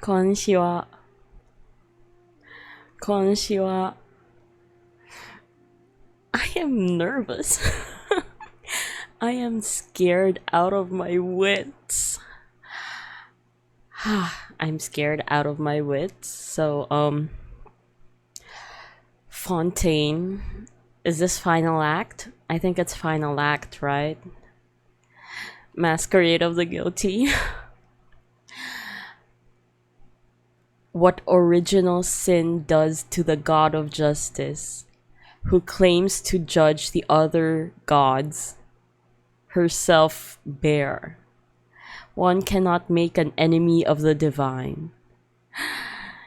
Konnichiwa. Konnichiwa. I am nervous. I am scared out of my wits. I'm scared out of my wits. So, Fontaine. Is this final act? I think it's final act, right? Masquerade of the Guilty. What original sin does to the god of justice, who claims to judge the other gods, herself bare. One cannot make an enemy of the divine.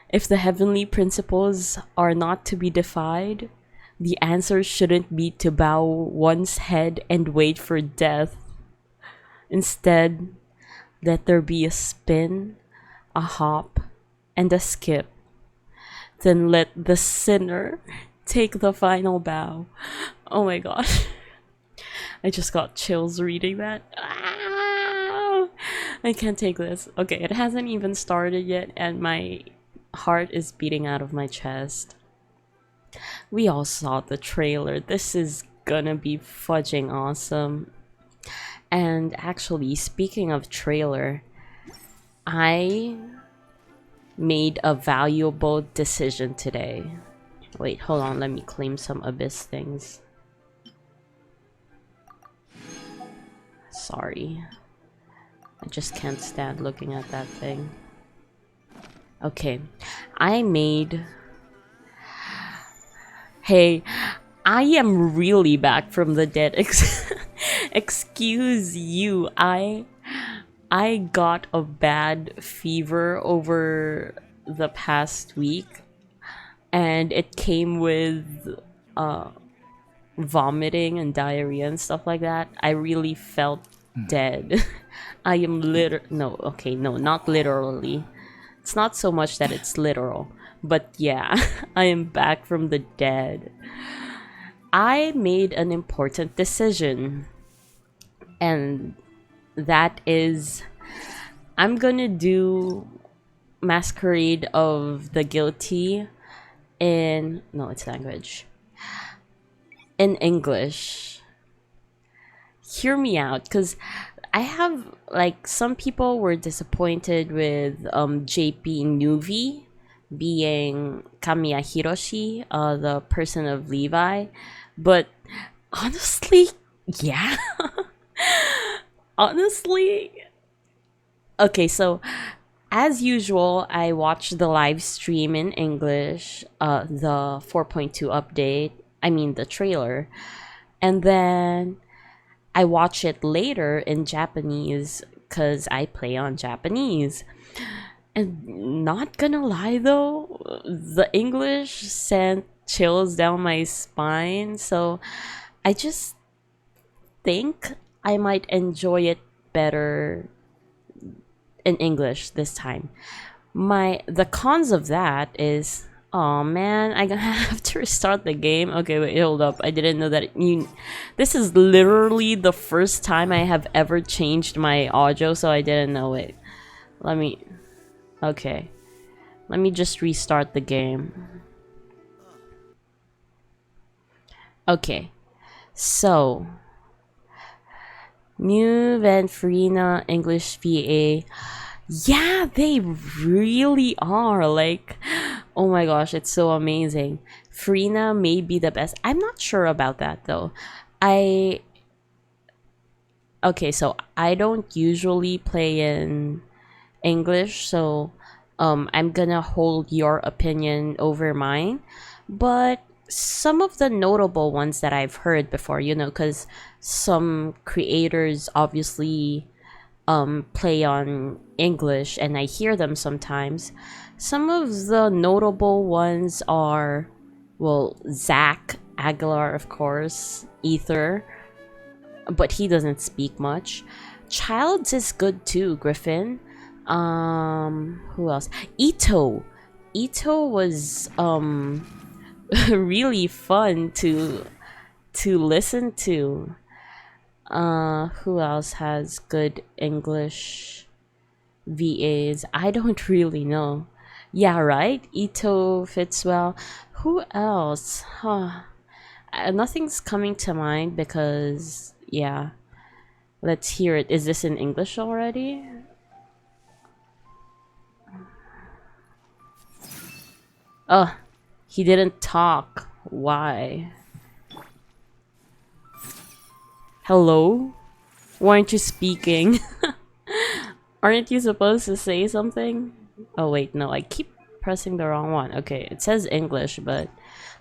If the heavenly principles are not to be defied, the answer shouldn't be to bow one's head and wait for death. Instead, let there be a spin, a hop, and a skip. Then let the sinner take the final bow. Oh my gosh. I just got chills reading that. I can't take this. Okay, it hasn't even started yet and my heart is beating out of my chest. We all saw the trailer. This is gonna be fudging awesome. And actually, speaking of trailer, I made a valuable decision today. Wait, hold on, let me claim some Abyss things. Sorry. I just can't stand looking at that thing. Okay, I made... Hey, I am really back from the dead. Excuse you, I got a bad fever over the past week and it came with vomiting and diarrhea and stuff like that. I really felt dead. I am not literally. It's not so much that it's literal, but yeah, I am back from the dead. I made an important decision, and that is I'm gonna do Masquerade of the Guilty in in English. Hear me out, because I have, like, some people were disappointed with JP Nuvi being Kamiya Hiroshi, the person of Levi, but honestly, yeah. Honestly, okay, so as usual, I watched the live stream in English, the 4.2 update, I mean the trailer, and then I watch it later in Japanese because I play on Japanese. And not gonna lie though, the English sent chills down my spine, so I just think I might enjoy it better in English this time. The cons of that is, oh man, I'm gonna have to restart the game. Okay, wait, hold up. I didn't know that this is literally the first time I have ever changed my audio, so I didn't know it. Okay. Let me just restart the game. Okay. So, New and Farina English VA. Yeah, they really are. Like, oh my gosh, it's so amazing. Farina may be the best. I'm not sure about that though. Okay, so I don't usually play in English, so I'm gonna hold your opinion over mine. But some of the notable ones that I've heard before, because some creators obviously play on English and I hear them sometimes. Some of the notable ones are, well, Zach Aguilar, of course, Ether, but he doesn't speak much. Childs is good too, Griffin. Who else? Ito was really fun to listen to. Who else has good English VAs? I don't really know. Yeah, right? Ito fits well. Who else? Huh. Nothing's coming to mind because, yeah. Let's hear it. Is this in English already? Oh, he didn't talk. Why? Hello? Why aren't you speaking? Aren't you supposed to say something? Oh wait, no, I keep pressing the wrong one. Okay, it says English, but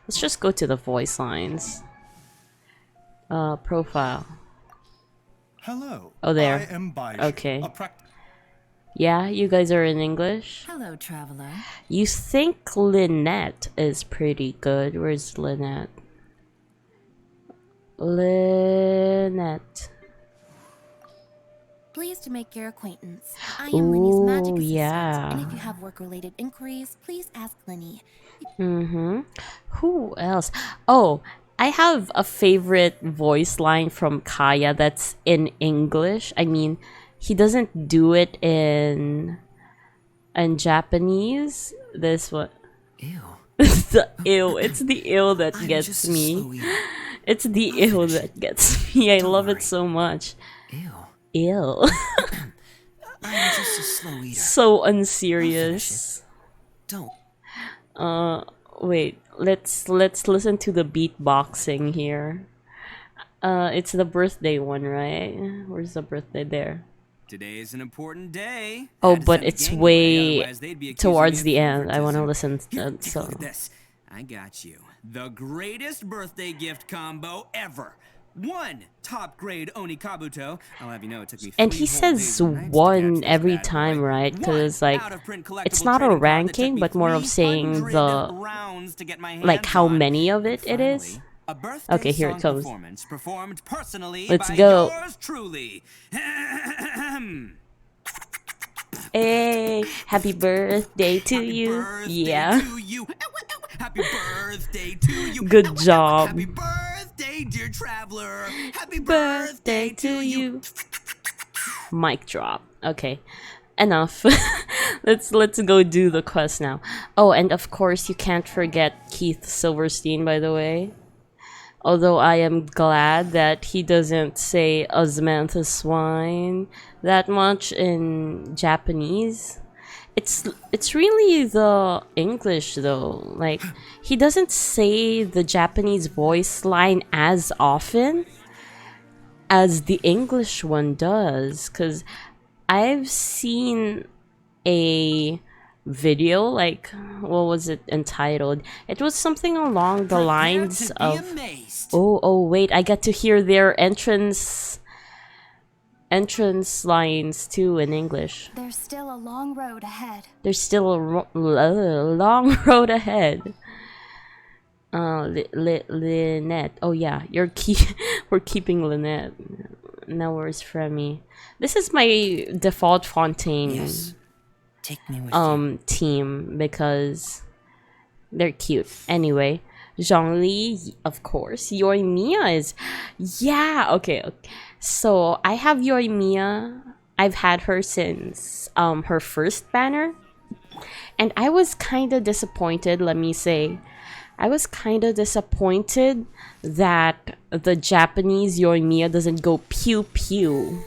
let's just go to the voice lines. Profile. Hello. Oh, there. I am Baiju, Okay. a Yeah, you guys are in English? Hello, traveler. You think Lynette is pretty good. Where's Lynette? Lynette. Pleased to make your acquaintance. I am Linny's magic Ooh, assistant, yeah. and if you have work-related inquiries, please ask Linny. Mm-hmm. Who else? Oh, I have a favorite voice line from Kaya that's in English. I mean, he doesn't do it in Japanese. This one. Ew. It's the ew. It's the ew that I'm gets just a me. slow eater. It's the I'll ew finish that it. gets me. I Don't love worry. it so much. Ew. Ew. I'm just a slow eater. So I'll finish unserious. Don't. Wait, let's listen to the beatboxing here. It's the birthday one, right? Where's the birthday there? Today is an important day. Oh, Had to but send the it's gang way away, otherwise they'd be accusing towards me the of end. I want to favoritism. listen. Here, take a So look at this. I got you. The greatest birthday gift combo ever. One top grade Oni Kabuto. I'll have you know it took me and 3 he whole says days and nights to catch one this every bad time, boy. right? Because One like out-of-print it's collectible not a trading card that took ranking, me but more of saying 300 the rounds to get my like hands how on. many of And it it is. finally, a birthday Okay, here it song comes. performance performed personally Let's by go. yours truly. Hey, happy birthday to Happy you. birthday Yeah. to you. Happy birthday to you. Good job. Happy birthday, dear traveler. Happy Birthday birthday to to you. you. Mic drop. Okay. Enough. let's go do the quest now. Oh, and of course you can't forget Keith Silverstein, by the way. Although I am glad that he doesn't say Osmantha swine that much in Japanese. It's really the English though. Like he doesn't say the Japanese voice line as often as the English one does, cuz I've seen a video, like what was it entitled? It was something along the lines of amazed. oh wait, I get to hear their entrance lines too in English. There's still a long road ahead. There's still a long road ahead. Lynette. Oh yeah, we're keeping Lynette. Now where's Fremy? This is my default Fontaine Yes. Take me with you. team because they're cute. Anyway, Zhongli, of course. Yoimiya is, yeah. Okay. So I have Yoimiya. I've had her since her first banner, and I was kind of disappointed. Let me say, I was kind of disappointed that the Japanese Yoimiya doesn't go pew pew.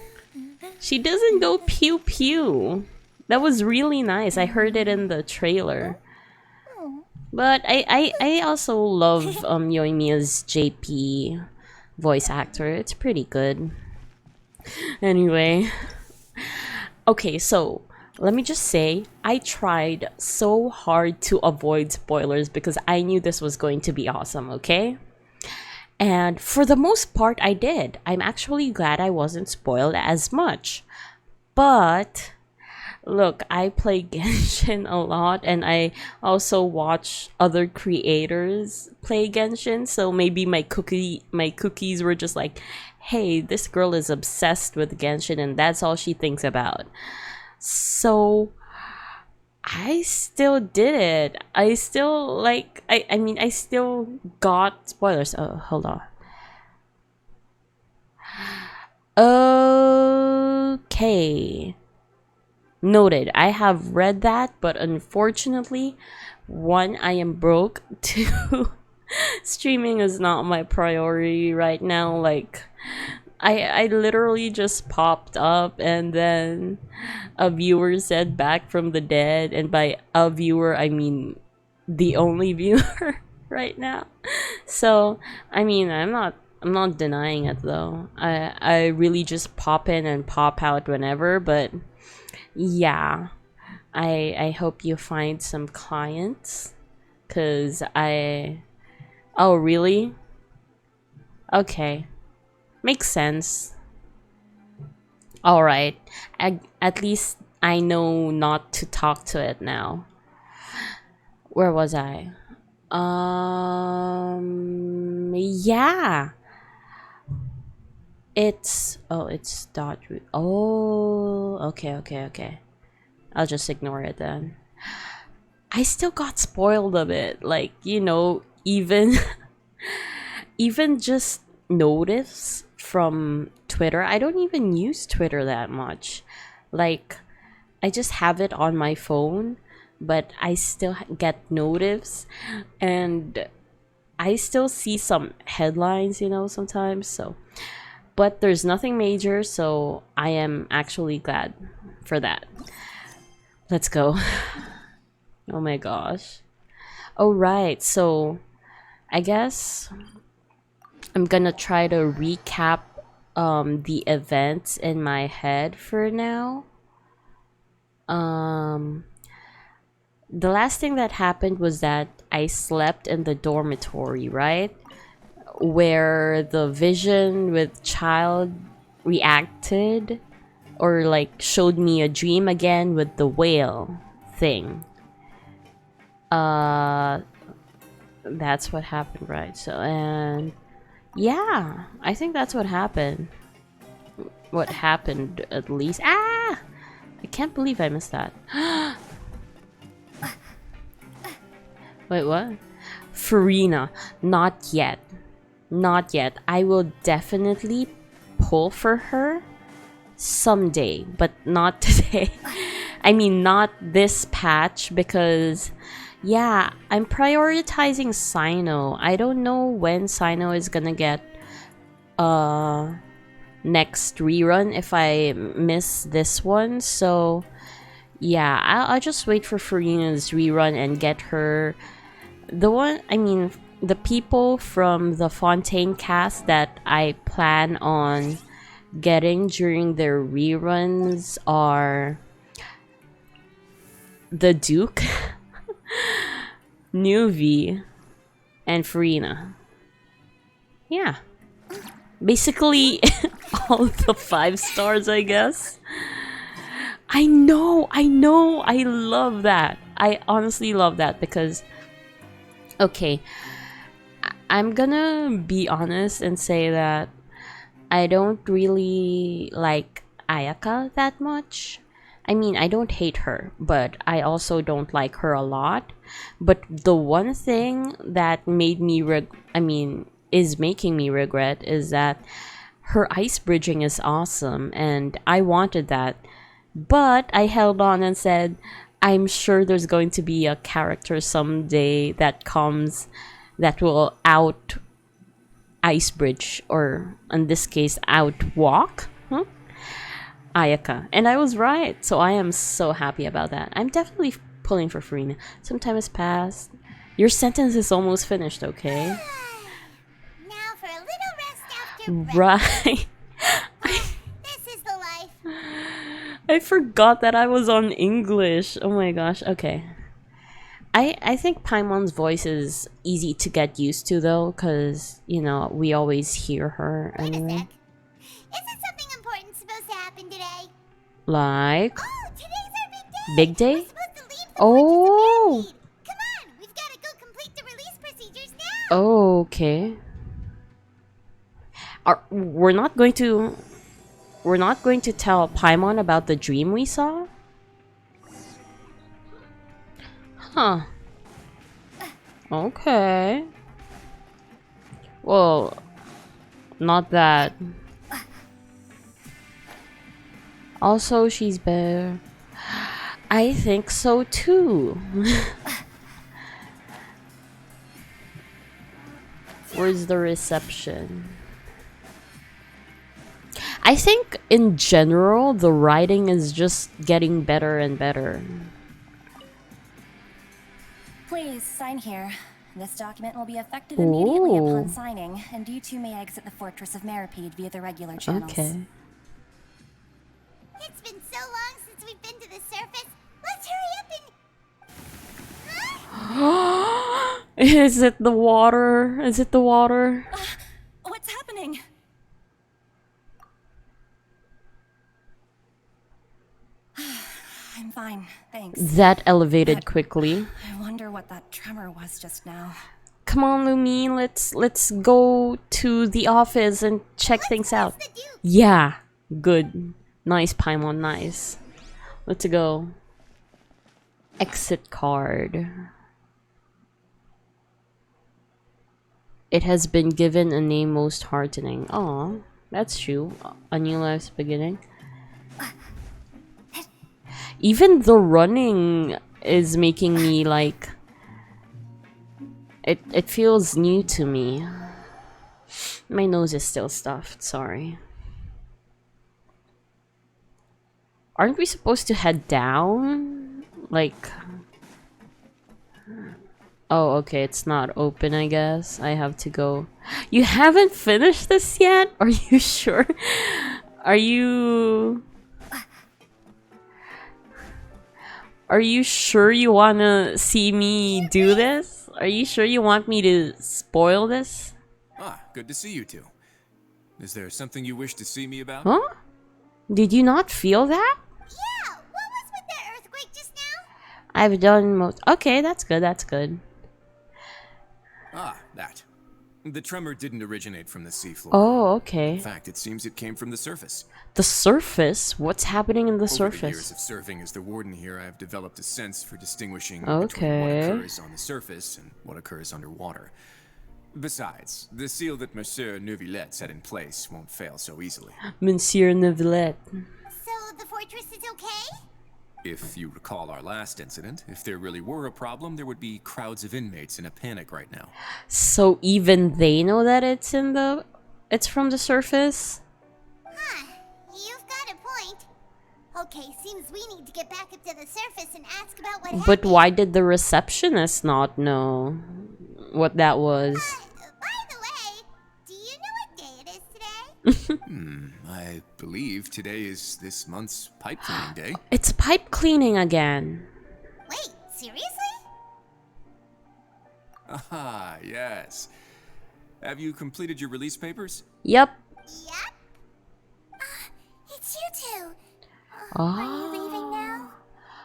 She doesn't go pew pew. That was really nice. I heard it in the trailer. But I also love Yoimiya's JP voice actor. It's pretty good. Anyway. Okay, so let me just say, I tried so hard to avoid spoilers because I knew this was going to be awesome, okay? And for the most part, I did. I'm actually glad I wasn't spoiled as much. But look, I play Genshin a lot, and I also watch other creators play Genshin, so maybe my cookies were just like, hey, this girl is obsessed with Genshin and that's all she thinks about. So I still did it. I still like I mean I still got spoilers. Oh, hold on. Okay. Noted. I have read that, but unfortunately, one, I am broke. Two, streaming is not my priority right now. Like, I literally just popped up and then a viewer said back from the dead, and by a viewer I mean the only viewer right now. So I mean I'm not denying it though. I really just pop in and pop out whenever, but yeah. I hope you find some clients, cuz I oh really? Okay. Makes sense. All right. At least I know not to talk to it now. Where was I? Yeah. It's dot root. Oh, okay. I'll just ignore it then. I still got spoiled a bit. Like, even even just notice from Twitter. I don't even use Twitter that much. Like, I just have it on my phone, but I still get notice, and I still see some headlines, sometimes. So, but there's nothing major, so I am actually glad for that. Let's go. Oh my gosh. Oh, right. So, I guess I'm gonna try to recap the events in my head for now. Um the last thing that happened was that I slept in the dormitory, right? Where the vision with child reacted, or like showed me a dream again with the whale thing. Uh that's what happened, right? So, and yeah, I think that's what happened. What happened at least. Ah! I can't believe I missed that. Wait, what? Farina. Not yet. Not yet. I will definitely pull for her someday, but not today. I mean, not this patch, because yeah, I'm prioritizing Sino. I don't know when Sino is gonna get next rerun if I miss this one. So yeah, I'll just wait for Farina's rerun and get her. The people from the Fontaine cast that I plan on getting during their reruns are the Duke, Nuvi, and Farina. Yeah. Basically, all the 5 stars, I guess. I know, I love that. I honestly love that because, okay, I'm gonna be honest and say that I don't really like Ayaka that much. I mean, I don't hate her, but I also don't like her a lot. But the one thing that is making me regret is that her ice bridging is awesome, and I wanted that. But I held on and said, I'm sure there's going to be a character someday that comes that will out ice bridge, or in this case, outwalk Ayaka. And I was right, so I am so happy about that. I'm definitely pulling for Farina. Some time has passed. Your sentence is almost finished, okay? Now for a little rest after Right. This is the life. I forgot that I was on English. Oh my gosh. Okay. I think Paimon's voice is easy to get used to though, because, we always hear her Wait a anyway. sec. Isn't something important supposed to happen today? Like, Oh, today's our big day. big day? We're supposed to leave the Oh. fortress of Manmead. Come on, we've got to go complete the release procedures now. Okay. We're not going to tell Paimon about the dream we saw? Huh. Okay. Well, not that. Also, she's better. I think so too. Where's the reception? I think in general the writing is just getting better and better. Please sign here. This document will be effective immediately upon Ooh. signing, and you two may exit the Fortress of Maripede via the regular channels. Okay. It's been so long since we've been to the surface. Let's hurry up and... Huh? Is it the water? Is it the water? What's happening? I'm fine, thanks. That elevated quickly. I wonder what that tremor was just now. Come on, Lumi, let's go to the office and check things out. The Duke. Yeah, good. Nice, Paimon, nice. Let's go. Exit card. It has been given a name most heartening. Aw, that's true. A new life's beginning. Even the running is making me like... It feels new to me. My nose is still stuffed, sorry. Aren't we supposed to head down? Like... Oh, okay, it's not open, I guess. I have to go. You haven't finished this yet? Are you sure? Are you sure you wanna see me do this? Are you sure you want me to spoil this? Ah, good to see you two. Is there something you wish to see me about? Huh? Did you not feel that? Yeah, what was with that earthquake just now? I've done most. Okay, that's good, that's good. Ah, that. The tremor didn't originate from the seafloor. Oh, In okay. fact, it seems it came from the surface. The surface? What's happening in the Over the years surface? of serving as the warden here, I have developed a sense for distinguishing between what Okay. occurs on the surface and what occurs underwater. Besides, the seal that Monsieur Neuvillette set in place won't fail so easily. Monsieur Neuvillette. So the fortress is okay? If you recall our last incident, if there really were a problem, there would be crowds of inmates in a panic right now. So even they know that it's from the surface? Huh, you've got a point. Okay, seems we need to get back up to the surface and ask about what But happened. why did the receptionist not know what that was? By the way, do you know what day it is today? I believe today is this month's pipe cleaning day. It's pipe cleaning again. Wait, seriously? Ah, yes. Have you completed your release papers? Yep. Yep. It's you two. Are you leaving now?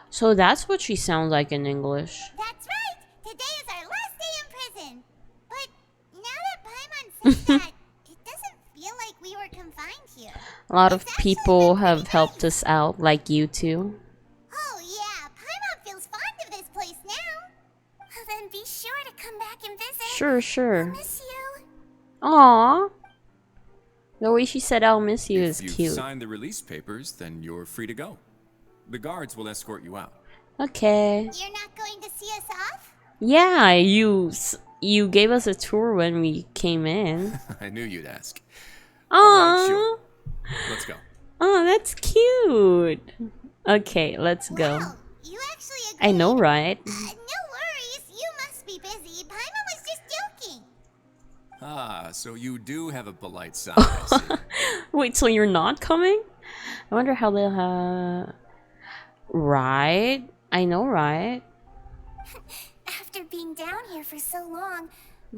So that's what she sounds like in English. That's right. Today is our last day in prison. But now that Paimon said that, it doesn't feel like we were confined here. A lot of It's actually people been have pretty helped nice. us out, like you two. Oh yeah, Paimon feels fond of this place now. Well, then be sure to come back and visit. Sure, sure. Miss you. Aww. The way she said I'll miss you If is you've cute. signed the release papers, then you're free to go. The guards will escort you out. Okay. You're not going to see us off? Yeah, you gave us a tour when we came in. I knew you'd ask. Aww. Alright, sure. Let's go. Oh, that's cute. Okay, let's go. Wow, you actually agreed. I know, right? No worries, you must be busy. Paimon was just joking. Ah, so you do have a polite side, I see. Wait, so you're not coming? I wonder how they'll have... Right? I know, right? After being down here for so long,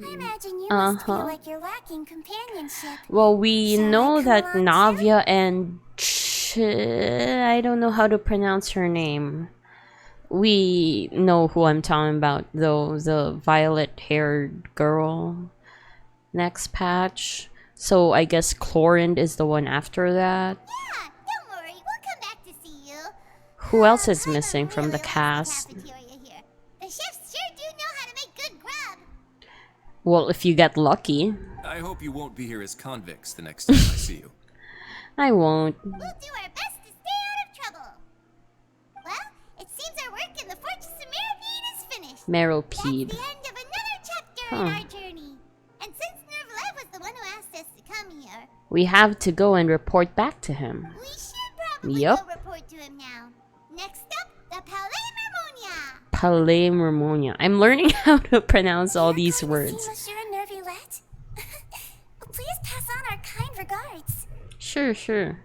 I imagine you must feel like you're lacking companionship. Well, we Shall I know come that along too? Navia and I don't know how to pronounce her name. We know who I'm talking about, though. The violet-haired girl. Next patch. So I guess Chlorinde is the one after that. Yeah, don't worry, we'll come back to see you. Who else is Paimon missing from the really loves cast? cafeteria here. The chefs sure do know how to make good grub. Well, if you get lucky. I hope you won't be here as convicts the next time I see you. I won't. We'll do our best to stay That's Meropede. the end of another chapter in our journey. And since Nervlet was the one who asked us to come here, We have to go and report back to him. we should probably Yup. go report to him now. Next up, the Palais Mermonia. Palais Mermonia. I'm learning how to pronounce all these See words. Monsieur Nervulette? Please pass on our kind regards. Sure, sure.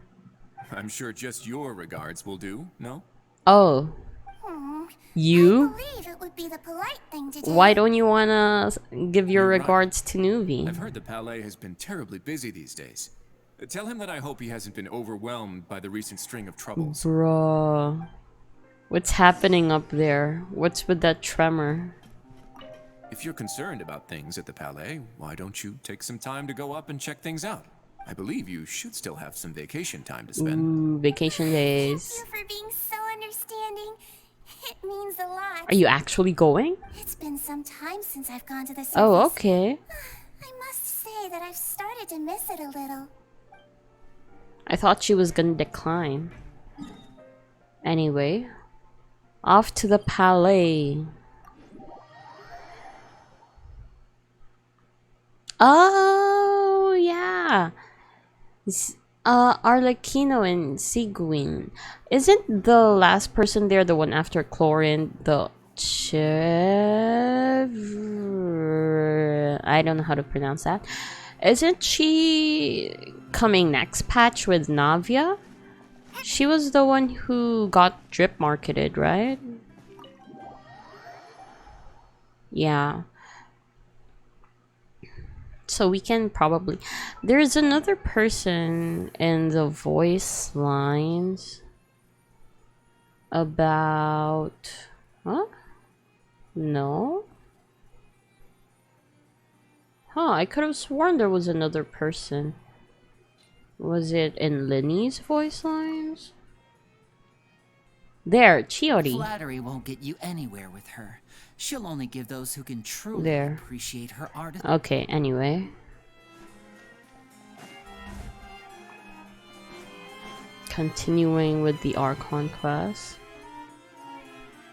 I'm sure just your regards will do, no? Oh, Hmm. you? I believe it would be the polite thing to do. Why don't you wanna give your You're right. regards to Nuvi? I've heard the Palais has been terribly busy these days. Tell him that I hope he hasn't been overwhelmed by the recent string of troubles. Bruh. What's happening up there? What's with that tremor? If you're concerned about things at the Palais, why don't you take some time to go up and check things out? I believe you should still have some vacation time to spend. Ooh, vacation days. Thank you for being so understanding. It means a lot. Are you actually going? It's been some time since I've gone to the circus. Oh, okay. I must say that I've started to miss it a little. I thought she was gonna decline. Anyway, off to the Palais. Oh, yeah. Arlecchino and Seguin. Isn't the last person there the one after Chlorine? The I don't know how to pronounce that. Isn't she coming next patch with Navia? She was the one who got drip marketed, right? Yeah. So we can probably... There's another person in the voice lines about... Huh? No? Huh, I could have sworn there was another person. Was it in Linny's voice lines? There, Chiori. Flattery won't get you anywhere with her. She'll only give those who can truly There. appreciate her art. Okay, anyway. Continuing with the Archon class.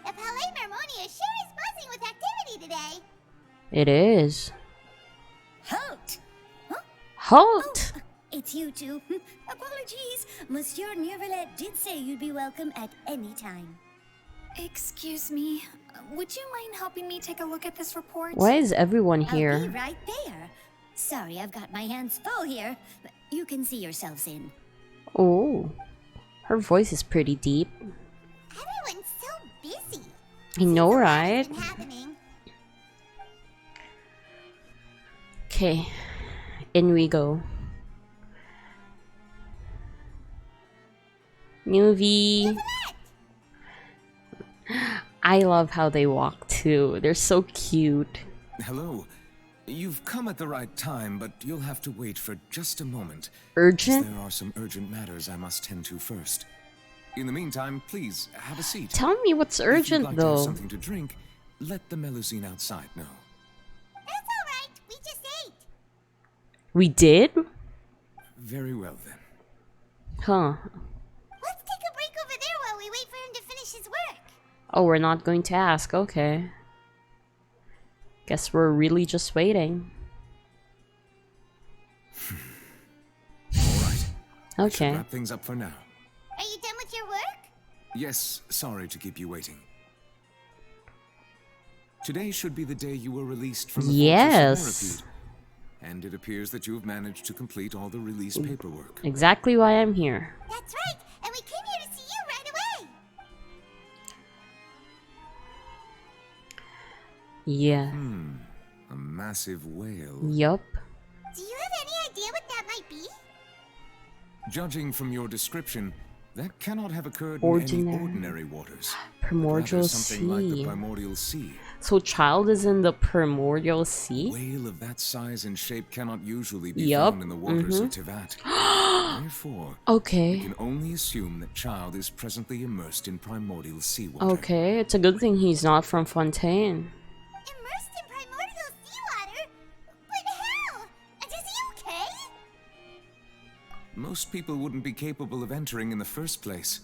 The Palais Mermonia sure is buzzing with activity today. It is. Halt! Halt! It's you two. Apologies. Monsieur Nervulette did say you'd be welcome at any time. Excuse me. Would you mind helping me take a look at this report? Why is everyone I'll be here? right there. Sorry, I've got my hands full here. You can see yourselves in. Oh. Her voice is pretty deep. Everyone's so busy. I know, Seems a lot right? has been happening. Okay. In we go. Nuvi. I love how they walk too. They're so cute. Hello. You've come at the right time, but you'll have to wait for just a moment. Urgent? There are some urgent matters I must tend to first. In the meantime, please have a seat. Tell me what's If you'd urgent like to have though. something to drink, let the Melusine outside know. That's alright, we just ate. We did? Very well then. Huh. Let's take a break over there while we wait for him to finish his work. Oh, we're not going to ask. Okay. Guess we're really just waiting. All right. I should Okay. wrap things up for now. Are you done with your work? Yes, sorry to keep you waiting. Today should be the day you were released from the Yes. Fortress of Meropide. And it appears that you have managed to complete all the release paperwork. Exactly why I'm here. That's right, and we came here to see you right away. Yeah. A massive whale. Yup. Do you have any idea what that might be? Judging from your description, that cannot have occurred in Ordinary. any ordinary waters. Primordial Rather something like the sea. primordial sea. So Child is in the primordial sea? Whale of that size and shape cannot usually be Yup, found in the waters of Tivat. Therefore, we Okay. can only assume that Child is presently immersed in primordial seawater. Okay, it's a good thing he's not from Fontaine. Immersed in primordial seawater? But how? And is he okay? Most people wouldn't be capable of entering in the first place.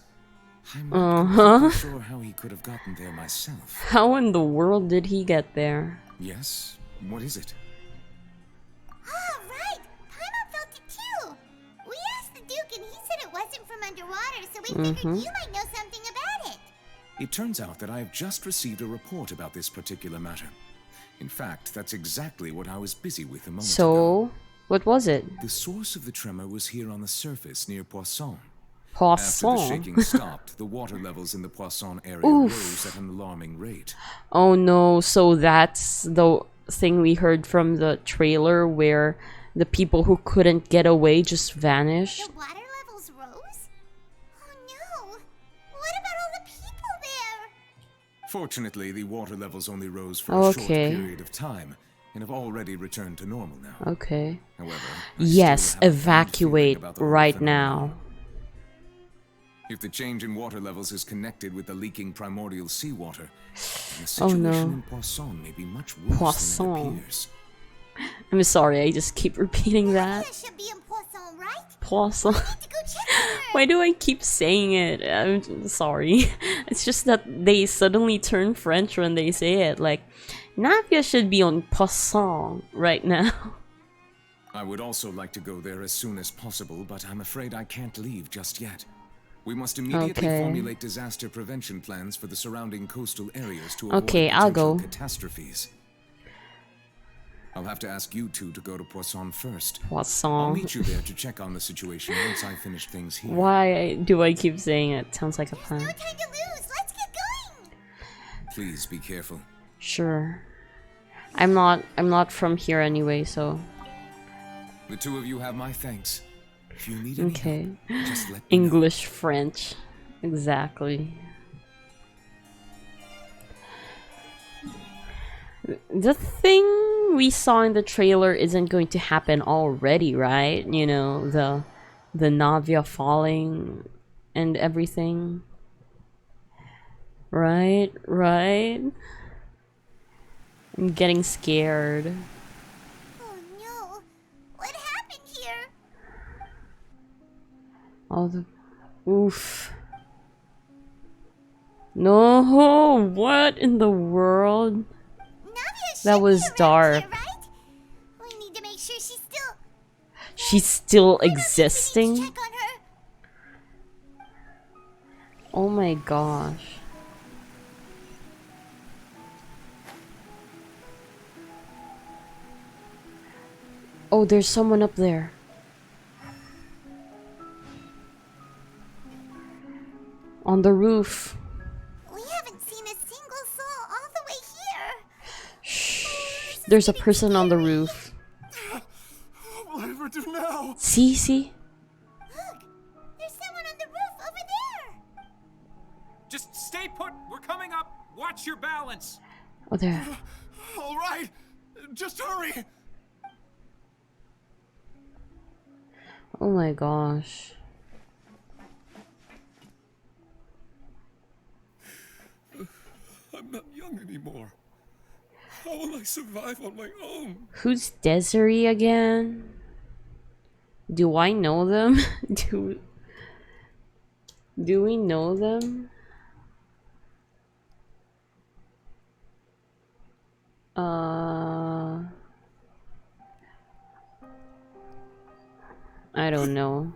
I'm not Uh-huh. completely sure how he could have gotten there myself. How in the world did he get there? Yes? What is it? Ah, right! Paimon felt it too! We asked the Duke and he said it wasn't from underwater, so we figured you might know something about it. It turns out that I have just received a report about this particular matter. In fact, that's exactly what I was busy with a moment ago. So, what was it? The source of the tremor was here on the surface near Poisson. After the Poisson. shaking stopped, the water levels in the Poisson area rose at an alarming rate. Oh no, so that's the thing we heard from the trailer where the people who couldn't get away just vanished. The water levels rose? Oh no! What about all the people there? Fortunately, the water levels only rose for a short Okay. period of time and have already returned to normal now. Okay. However, I Yes, still have a bad feeling evacuate about the whole right phenomenon. now. If the change in water levels is connected with the leaking primordial seawater, then the Oh, situation no. in Poisson may be much worse than it Poisson. appears. I'm sorry, I just keep repeating that. Nadia should be in Poisson, right? Poisson. Need to go check on her! Why do I keep saying it? I'm sorry. It's just that they suddenly turn French when they say it. Like, Navia should be on Poisson right now. I would also like to go there as soon as possible, but I'm afraid I can't leave just yet. We must immediately Okay. formulate disaster prevention plans for the surrounding coastal areas to avoid Okay, I'll potential go. catastrophes. I'll have to ask you two to go to Poisson first. I'll Poisson. meet you there to check on the situation once I finish things here. Why do I keep saying it? Sounds like a No plan. time to lose! Let's get going! Please be careful. Sure. I'm not from here anyway, so The two of you have my thanks. If you need any okay. help, just let me know. English, French. Exactly. The thing we saw in the trailer isn't going to happen already, right? You know, the Navia falling and everything. Right? Right? I'm getting scared. Oh no! What happened here? All the oof. No, what in the world? Nadia That should was be around dark. here, right? We need to make sure she's still... She's still We need to existing? check on her. Oh my gosh. Oh, there's someone up there. On the roof. We haven't seen a single soul all the way here. Shh. There's a person on the roof. What will I ever do now? See? Look, there's someone on the roof over there. Just stay put. We're coming up. Watch your balance. Oh, there. All right, just hurry. Oh my gosh. I'm not young anymore. How will I survive on my own? Who's Desiree again? Do I know them? Do we know them? I don't know.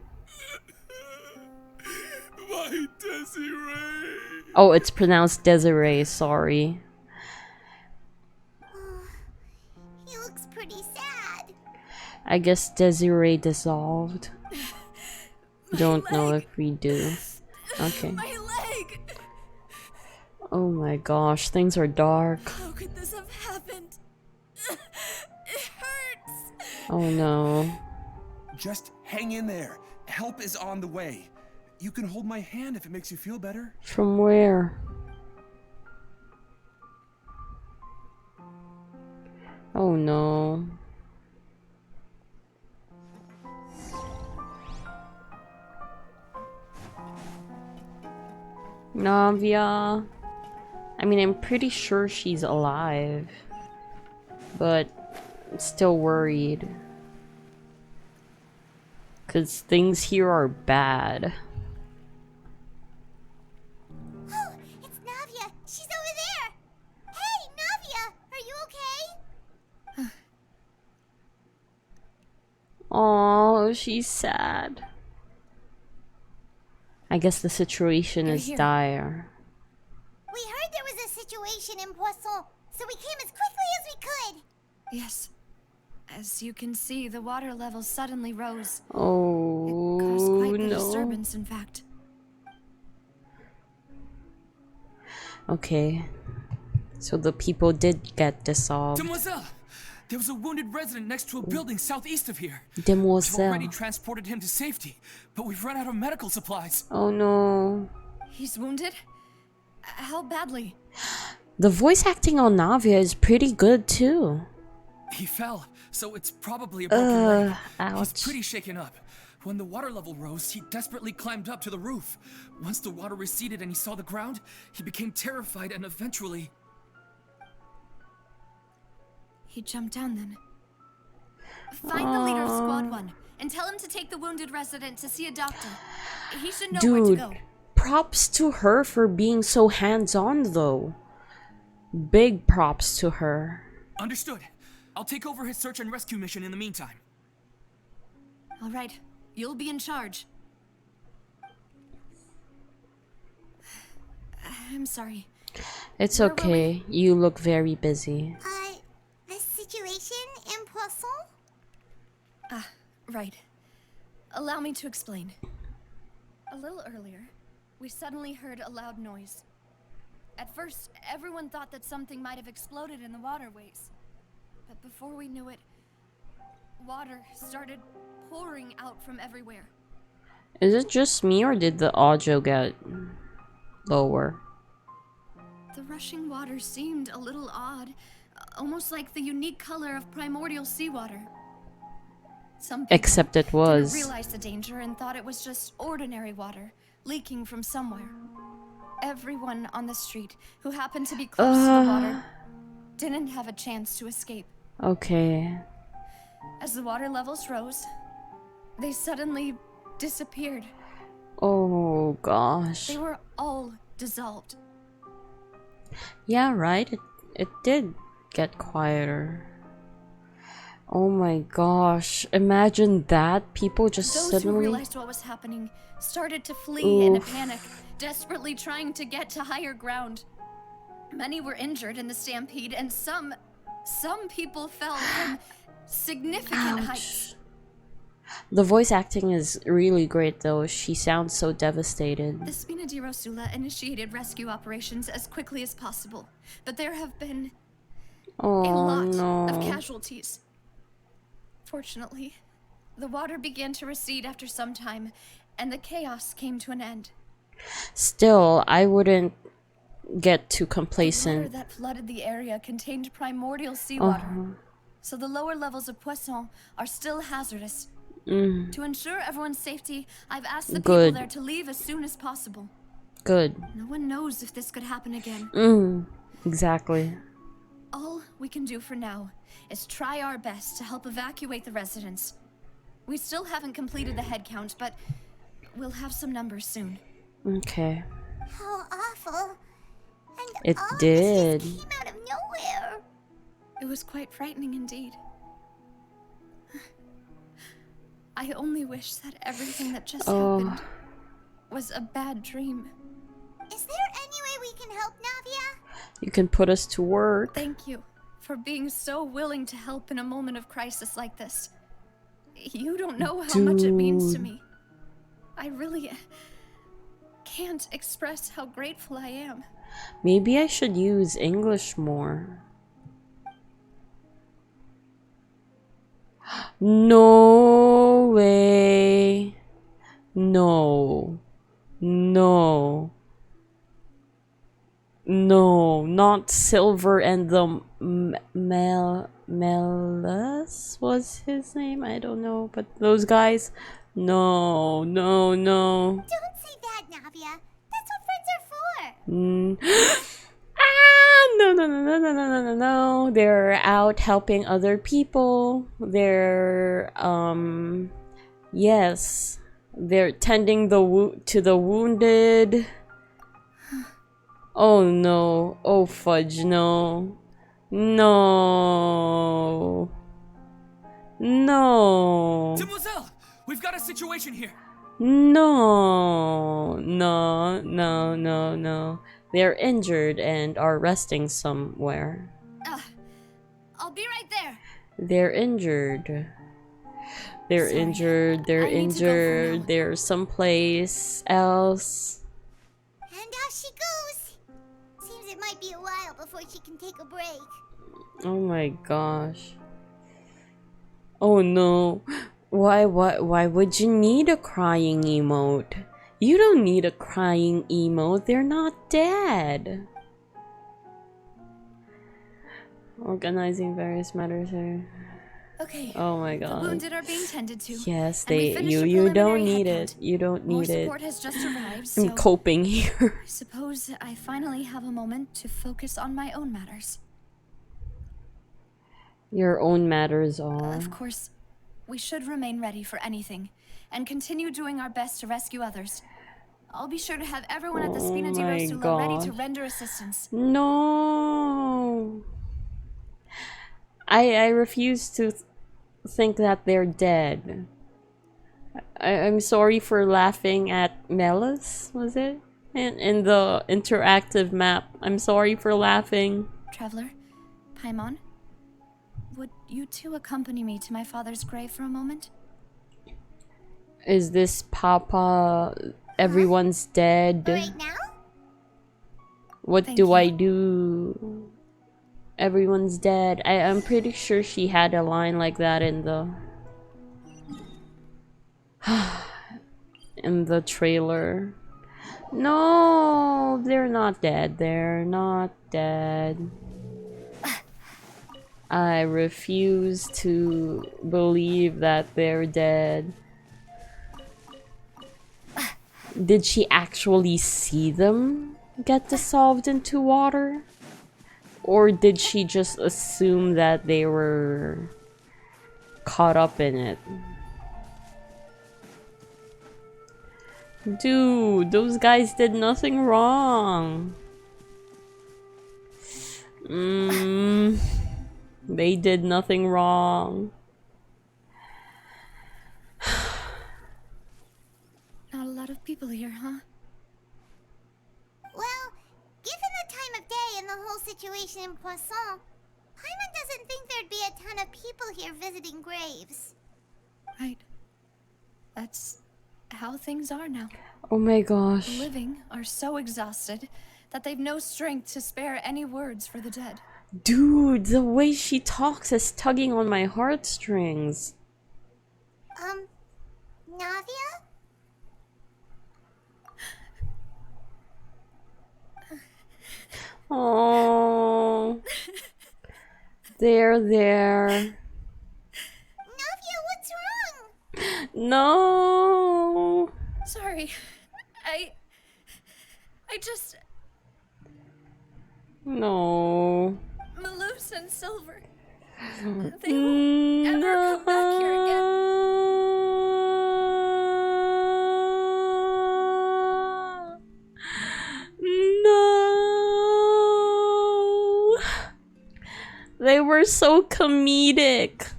My Desiree. Oh, it's pronounced Desiree, sorry. He looks pretty sad. I guess Desiree dissolved. Don't know if we do. Okay. My leg! Oh my gosh, things are dark. How could this have happened? It hurts! Oh no. Just hang in there. Help is on the way. You can hold my hand if it makes you feel better. From where? Oh no. Navia. I mean, I'm pretty sure she's alive. But I'm still worried. 'Cause things here are bad. Oh, she's sad. I guess the situation You're is here. dire. We heard there was a situation in Poisson, so we came as quickly as we could. Yes. As you can see, the water level suddenly rose. It Oh caused quite the no. disturbance, in fact. Okay. So the people did get dissolved. Demoiselle! There was a wounded resident next to a building southeast of here. We've Demoiselle. already transported him to safety, but we've run out of medical supplies. Oh no. He's wounded? How badly? The voice acting on Navia is pretty good too. He fell, so it's probably a broken leg. He's Ouch. pretty shaken up. When the water level rose, he desperately climbed up to the roof. Once the water receded and he saw the ground, he became terrified and eventually... He jumped down then. Find the leader of Squad 1 and tell him to take the wounded resident to see a doctor. He should know where to Dude, go. props to her for being so hands-on though. Big props to her. Understood. I'll take over his search and rescue mission in the meantime. All right, you'll be in charge. I'm sorry. It's Where were okay. You look very busy. The situation in Poisson? Ah, right. Allow me to explain. A little earlier, we suddenly heard a loud noise. At first, everyone thought that something might have exploded in the waterways. But before we knew it, water started pouring out from everywhere. Is it just me or did the audio get lower? The rushing water seemed a little odd, almost like the unique color of primordial seawater. Some people Except it didn't was. realize the danger and thought it was just ordinary water leaking from somewhere. Everyone on the street who happened to be close to the water didn't have a chance to escape. Okay. As the water levels rose, they suddenly disappeared. Oh gosh. They were all dissolved. Yeah, right. It did get quieter. Oh my gosh. Imagine that. People just Those suddenly... who realized what was happening started to flee in a panic, desperately trying to get to higher ground. Many were injured in the stampede, and some people fell from significant heights. The voice acting is really great though. She sounds so devastated. The Spina di Rosula initiated rescue operations as quickly as possible, but there have been a Oh lot of no. casualties. Fortunately, the water began to recede after some time, and the chaos came to an end. Still, I wouldn't get too The water complacent. that flooded the area contained primordial seawater, so the lower levels of Poisson are still hazardous. To ensure everyone's safety, I've asked the people Good. there to leave as soon as possible. Good. No one knows if this could happen again. Exactly. All we can do for now is try our best to help evacuate the residents. We still haven't completed the head count, but we'll have some numbers soon. Okay. How awful. And It all did. this just came out of nowhere. It was quite frightening indeed. I only wish that everything that just happened was a bad dream. Is there any way we can help, Navia? You can put us to work. Thank you for being so willing to help in a moment of crisis like this. You don't know how much it means to me. I really can't express how grateful I am. Maybe I should use English more. No way. No. No. No, not Silver and the Melas was his name? I don't know, but those guys? No, no, no. Don't say that, Navia. That's what friends are for. No, no, no, no, no, no, no, no, no. They're out helping other people. They're, yes. They're tending to the wounded. Oh no. Oh fudge, no. No. No. Demoiselle, we've got a situation here. No. No. No. No. No. They're injured and are resting somewhere. I'll be right there. They're injured. They're Sorry, injured. They're I need to go for injured. now. They're someplace else. And off she goes. Seems it might be a while before she can take a break. Oh my gosh. Oh no. Why would you need a crying emote? You don't need a crying emote. They're not dead. Organizing various matters here. Okay. Oh my The god. wounded are being tended to. Yes, and we they finished a you don't preliminary need head it. count. You don't More need it. support has just arrived, I'm so coping here. I suppose I finally have a moment to focus on my own matters. Your own matters are. Of course, we should remain ready for anything and continue doing our best to rescue others. I'll be sure to have everyone at the Spina di my Rosula ready to gosh. render assistance. No. I refuse to think that they're dead. I'm sorry for laughing at Melis, was it? In the interactive map. I'm sorry for laughing. Traveler, Paimon, would you two accompany me to my father's grave for a moment? Is this Papa? Everyone's dead. Right now? What Thank do you. I do? Everyone's dead. I'm pretty sure she had a line like that in the in the trailer. No, they're not dead. They're not dead. I refuse to believe that they're dead. Did she actually see them get dissolved into water? Or did she just assume that they were caught up in it? Dude, those guys did nothing wrong. They did nothing wrong. Not a lot of people here, huh? Well, given the time of day and the whole situation in Poisson, Paimon doesn't think there'd be a ton of people here visiting graves. Right. That's how things are now. Oh my The gosh. living are so exhausted that they've no strength to spare any words for the dead. Dude, the way she talks is tugging on my heartstrings. Navia? Oh, there. Navia, what's wrong? No. Sorry. I just... No. Malus and Silver. They won't ever come back here again. No. They were so comedic.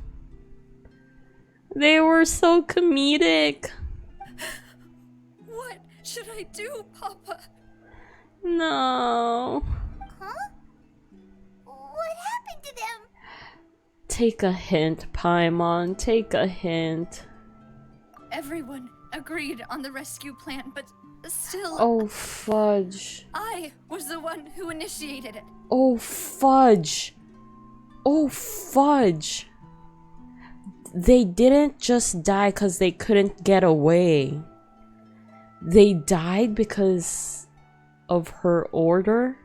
They were so comedic. What should I do, Papa? No. Huh? What happened to them? Take a hint, Paimon. Take a hint. Everyone agreed on the rescue plan, but still, Oh, fudge. I was the one who initiated it. Oh, fudge. Oh, fudge. They didn't just die because they couldn't get away. They died because of her order?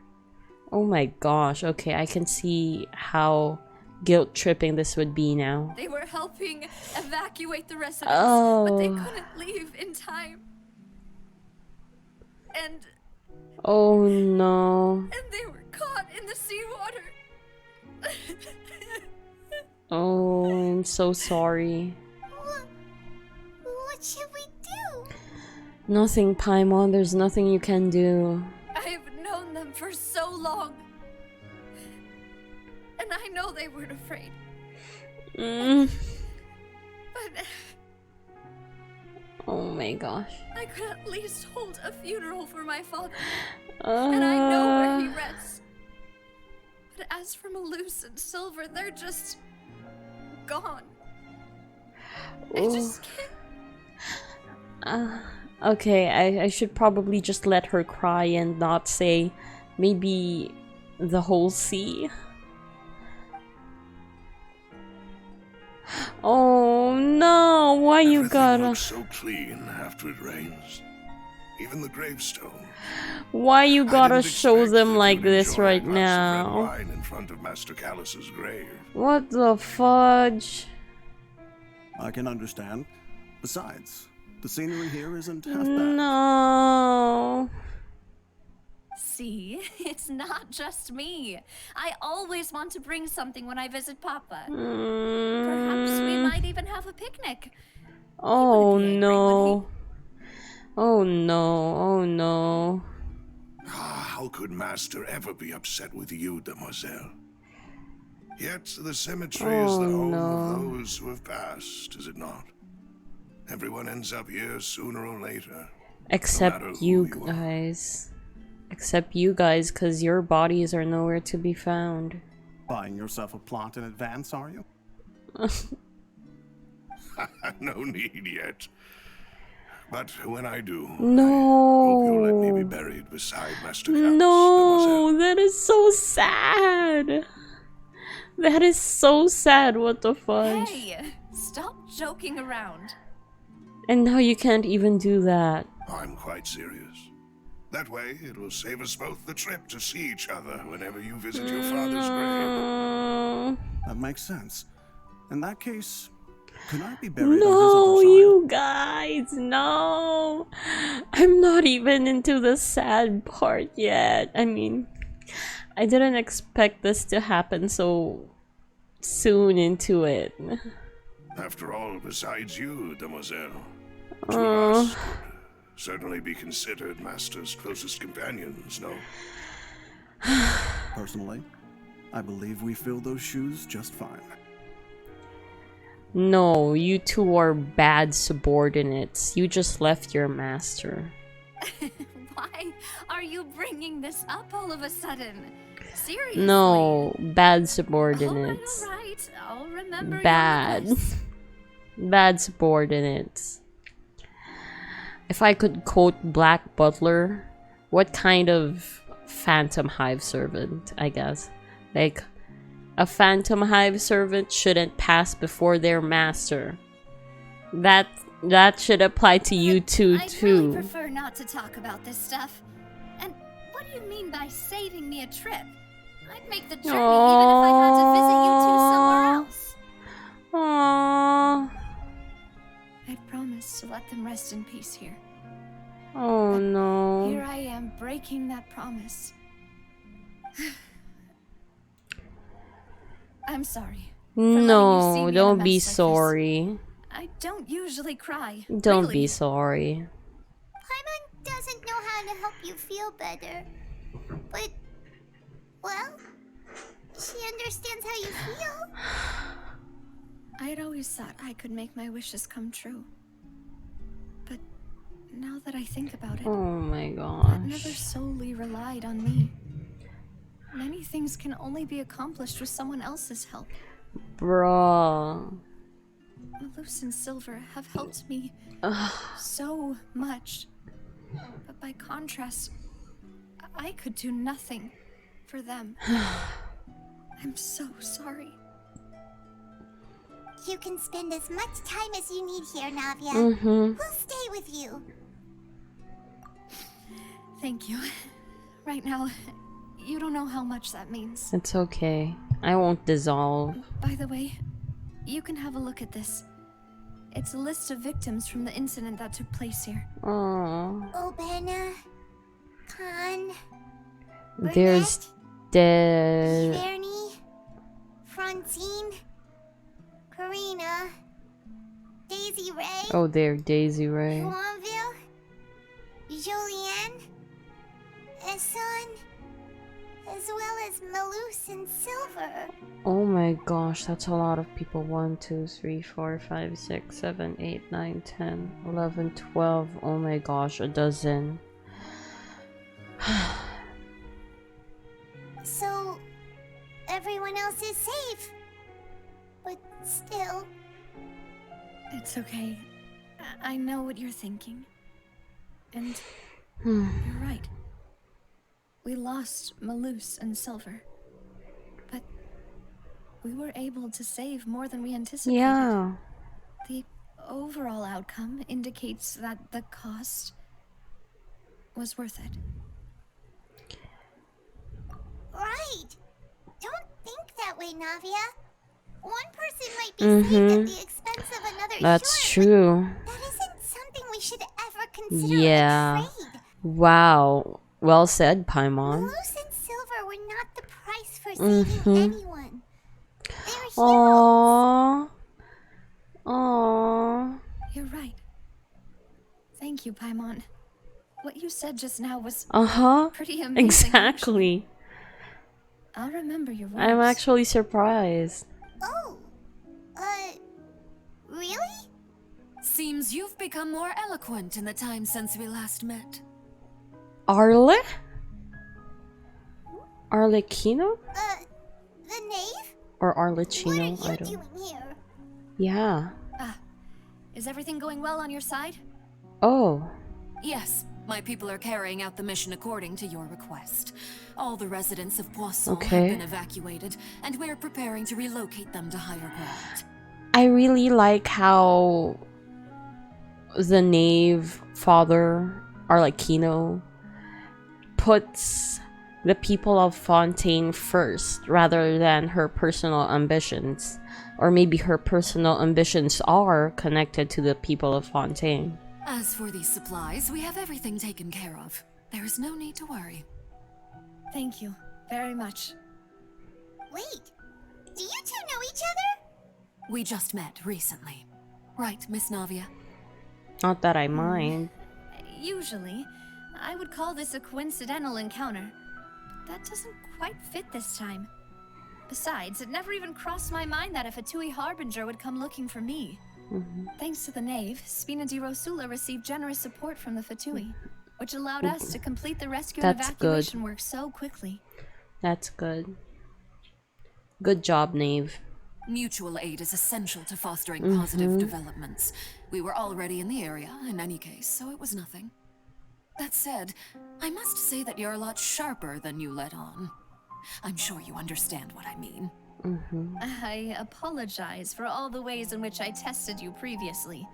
Oh my gosh. Okay, I can see how guilt-tripping this would be now. They were helping evacuate the residents, but they couldn't leave in time. And Oh no. they were caught in the seawater. Oh, I'm so sorry. What should we do? Nothing, Paimon. There's nothing you can do. I've known them for so long. And I know they weren't afraid. Oh my gosh. I could at least hold a funeral for my father, and I know where he rests. But as for Malus and Silver, they're just gone. I just can't. Okay, I should probably just let her cry and not say maybe the whole sea. Oh no, why you Everything gotta... looks so clean after it rains. Even the gravestone. Why you gotta didn't show expect them that like you'd this enjoy a right glass of red now? wine in front of Master Callus's grave. What the fudge? I can understand. Besides, the scenery here isn't half bad. No. See, it's not just me. I always want to bring something when I visit Papa. Perhaps we might even have a picnic. Oh no. Oh no, oh no. How could Master ever be upset with you, Demoiselle? Yet the cemetery is the home of those who have passed, is it not? Everyone ends up here sooner or later. Except you guys. Except you guys, because your bodies are nowhere to be found. Buying yourself a plot in advance, are you? No need yet. But when I do, no. I hope you'll let me be buried beside Master Callus, No, that is so sad. That is so sad, what the fudge. Hey, stop joking around. And now you can't even do that. I'm quite serious. That way, it will save us both the trip to see each other whenever you visit your father's grave. That makes sense. In that case, can I be buried No, on his other side? you guys, no. I'm not even into the sad part yet. I mean, I didn't expect this to happen so soon into it. After all, besides you, Demoiselle, two of us could certainly be considered Master's closest companions, no? Personally, I believe we fill those shoes just fine. No, you two are bad subordinates. You just left your master. Why are you bringing this up all of a sudden? Seriously? No, bad subordinates. All right. I'll remember Bad. your advice. Bad subordinates. If I could quote Black Butler, what kind of Phantom Hive servant, I guess? Like, a Phantom Hive servant shouldn't pass before their master. That should apply to you two, I'd too. really prefer not to talk about this stuff. And what do you mean by saving me a trip? I'd make the journey even if I had to visit you two somewhere else. Aww. I promised to let them rest in peace here. Oh But no. here I am breaking that promise. I'm sorry. No, don't be sorry. I don't usually cry. Don't really. be sorry. Paimon doesn't know how to help you feel better. But, well, she understands how you feel. I had always thought I could make my wishes come true. But now that I think about it, Oh my that never gosh. solely relied on me. Many things can only be accomplished with someone else's help. Bruh. Malus and Silver have helped me so much. But by contrast, I could do nothing for them. I'm so sorry. You can spend as much time as you need here, Navia. Mhm. We'll stay with you. Thank you. Right now, you don't know how much that means. It's okay. I won't dissolve. By the way, you can have a look at this. It's a list of victims from the incident that took place here. Oh. Obena, Khan, There's dead. Vernie, Francine, Karina, Daisy Ray, Oh, there, Daisy Ray. Juanville, Julianne, Esson, as well as Malus and Silver. Oh my gosh, that's a lot of people. 1, 2, 3, 4, 5, 6, 7, 8, 9, 10, 11, 12. Oh my gosh, a dozen. So, everyone else is safe. But still... It's okay. I know what you're thinking. And Hmm. you're right. We lost Malus and Silver. But we were able to save more than we anticipated. Yeah. The overall outcome indicates that the cost was worth it. Right. Don't think that way, Navia. One person might be saved at the expense of another. That's sure, true. but that isn't something we should ever consider Yeah. a trade. Wow. Well said, Paimon. Malus and Silver were not the price for saving anyone. They're heroes. Aww. Aww. You're right. Thank you, Paimon. What you said just now was pretty amazing. Exactly. I'll remember your words. I'm actually surprised. Oh. Really? Seems you've become more eloquent in the time since we last met. Arle? Arlecchino? The knave? Or Arlecchino? What are I you don't. doing here? Yeah. Is everything going well on your side? Oh. Yes, my people are carrying out the mission according to your request. All the residents of Poisson have been evacuated, and we're preparing to relocate them to higher ground. I really like how the knave father, Arlecchino, puts the people of Fontaine first rather than her personal ambitions. Or maybe her personal ambitions are connected to the people of Fontaine. As for these supplies, we have everything taken care of. There is no need to worry. Thank you very much. Wait, do you two know each other? We just met recently. Right, Miss Navia? Not that I mind. Usually, I would call this a coincidental encounter. That doesn't quite fit this time. Besides, it never even crossed my mind that a Fatui Harbinger would come looking for me. Thanks to the knave, Spina di Rosula received generous support from the Fatui, which allowed us to complete the rescue and evacuation work so quickly. That's good. Good job, knave. Mutual aid is essential to fostering positive developments. We were already in the area, in any case, so it was nothing. That said, I must say that you're a lot sharper than you let on. I'm sure you understand what I mean. I apologize for all the ways in which I tested you previously.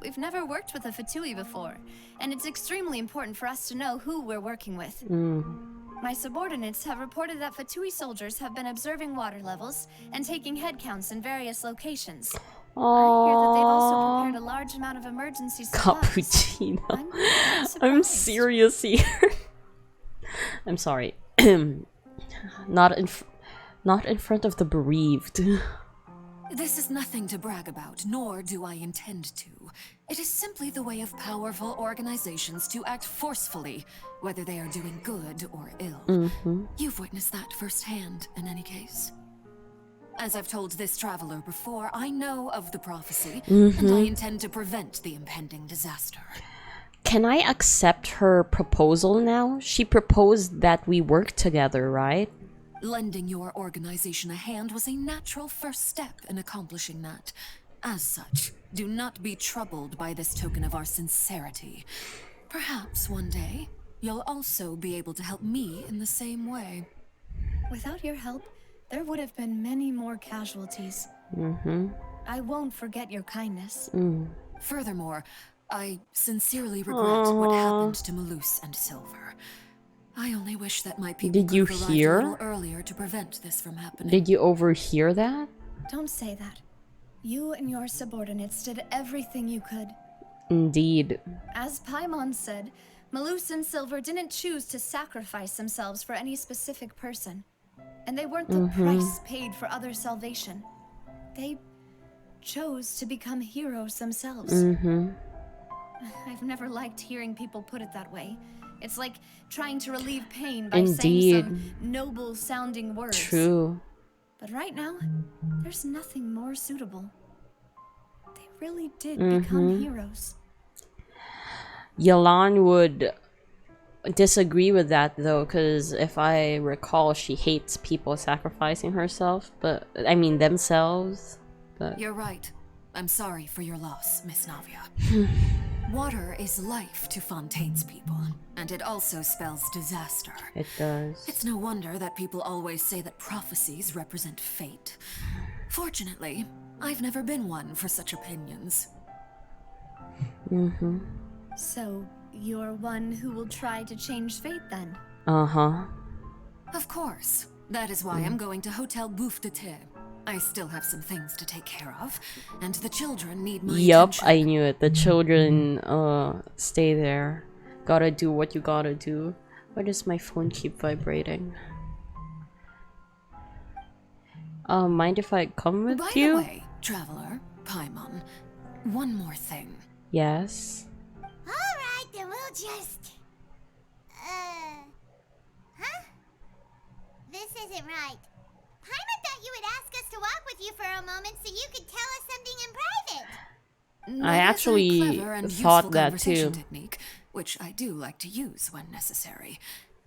We've never worked with a Fatui before, and it's extremely important for us to know who we're working with. My subordinates have reported that Fatui soldiers have been observing water levels and taking head counts in various locations. I hear that they've also prepared a large amount of emergency supplies. Cappuccino. I'm serious here. I'm sorry. Not in front of the bereaved. This is nothing to brag about, nor do I intend to. It is simply the way of powerful organizations to act forcefully, whether they are doing good or ill. You've witnessed that firsthand, in any case. As I've told this traveler before, I know of the prophecy, and I intend to prevent the impending disaster. Can I accept her proposal now? She proposed that we work together, right? Lending your organization a hand was a natural first step in accomplishing that. As such, do not be troubled by this token of our sincerity. Perhaps one day, you'll also be able to help me in the same way. Without your help, there would have been many more casualties. I won't forget your kindness. Furthermore, I sincerely regret what happened to Malus and Silver. I only wish that my people Did you could have arrived hear? a little earlier to prevent this from happening. Did you overhear that? Don't say that. You and your subordinates did everything you could. Indeed. As Paimon said, Malus and Silver didn't choose to sacrifice themselves for any specific person. And they weren't the price paid for other salvation. They chose to become heroes themselves. I've never liked hearing people put it that way. It's like trying to relieve pain by saying Indeed. some noble-sounding words. True. But right now, there's nothing more suitable. They really did Mm-hmm. become heroes. Yalan would disagree with that though, because if I recall, she hates people sacrificing herself, but I mean themselves. But You're right. I'm sorry for your loss, Miss Navia. Water is life to Fontaine's people, and it also spells disaster. it does. It's no wonder that people always say that prophecies represent fate. Fortunately, I've never been one for such opinions. Mm-hmm. So, you're one who will try to change fate then? Uh-huh. Of course. That is why I'm going to Hotel Bouffe de Thé. I still have some things to take care of, and the children need my Yup, attention. I knew it. The children stay there. Gotta do what you gotta do. Why does my phone keep vibrating? Mind if I come with By you? the way, traveler, Paimon, one more thing. Yes. Alright, then we'll just... Huh? This isn't right. Paimon thought you would ask us to walk with you for a moment so you could tell us something in private. I That is a actually clever and thought useful that conversation too. technique, which I do like to use when necessary.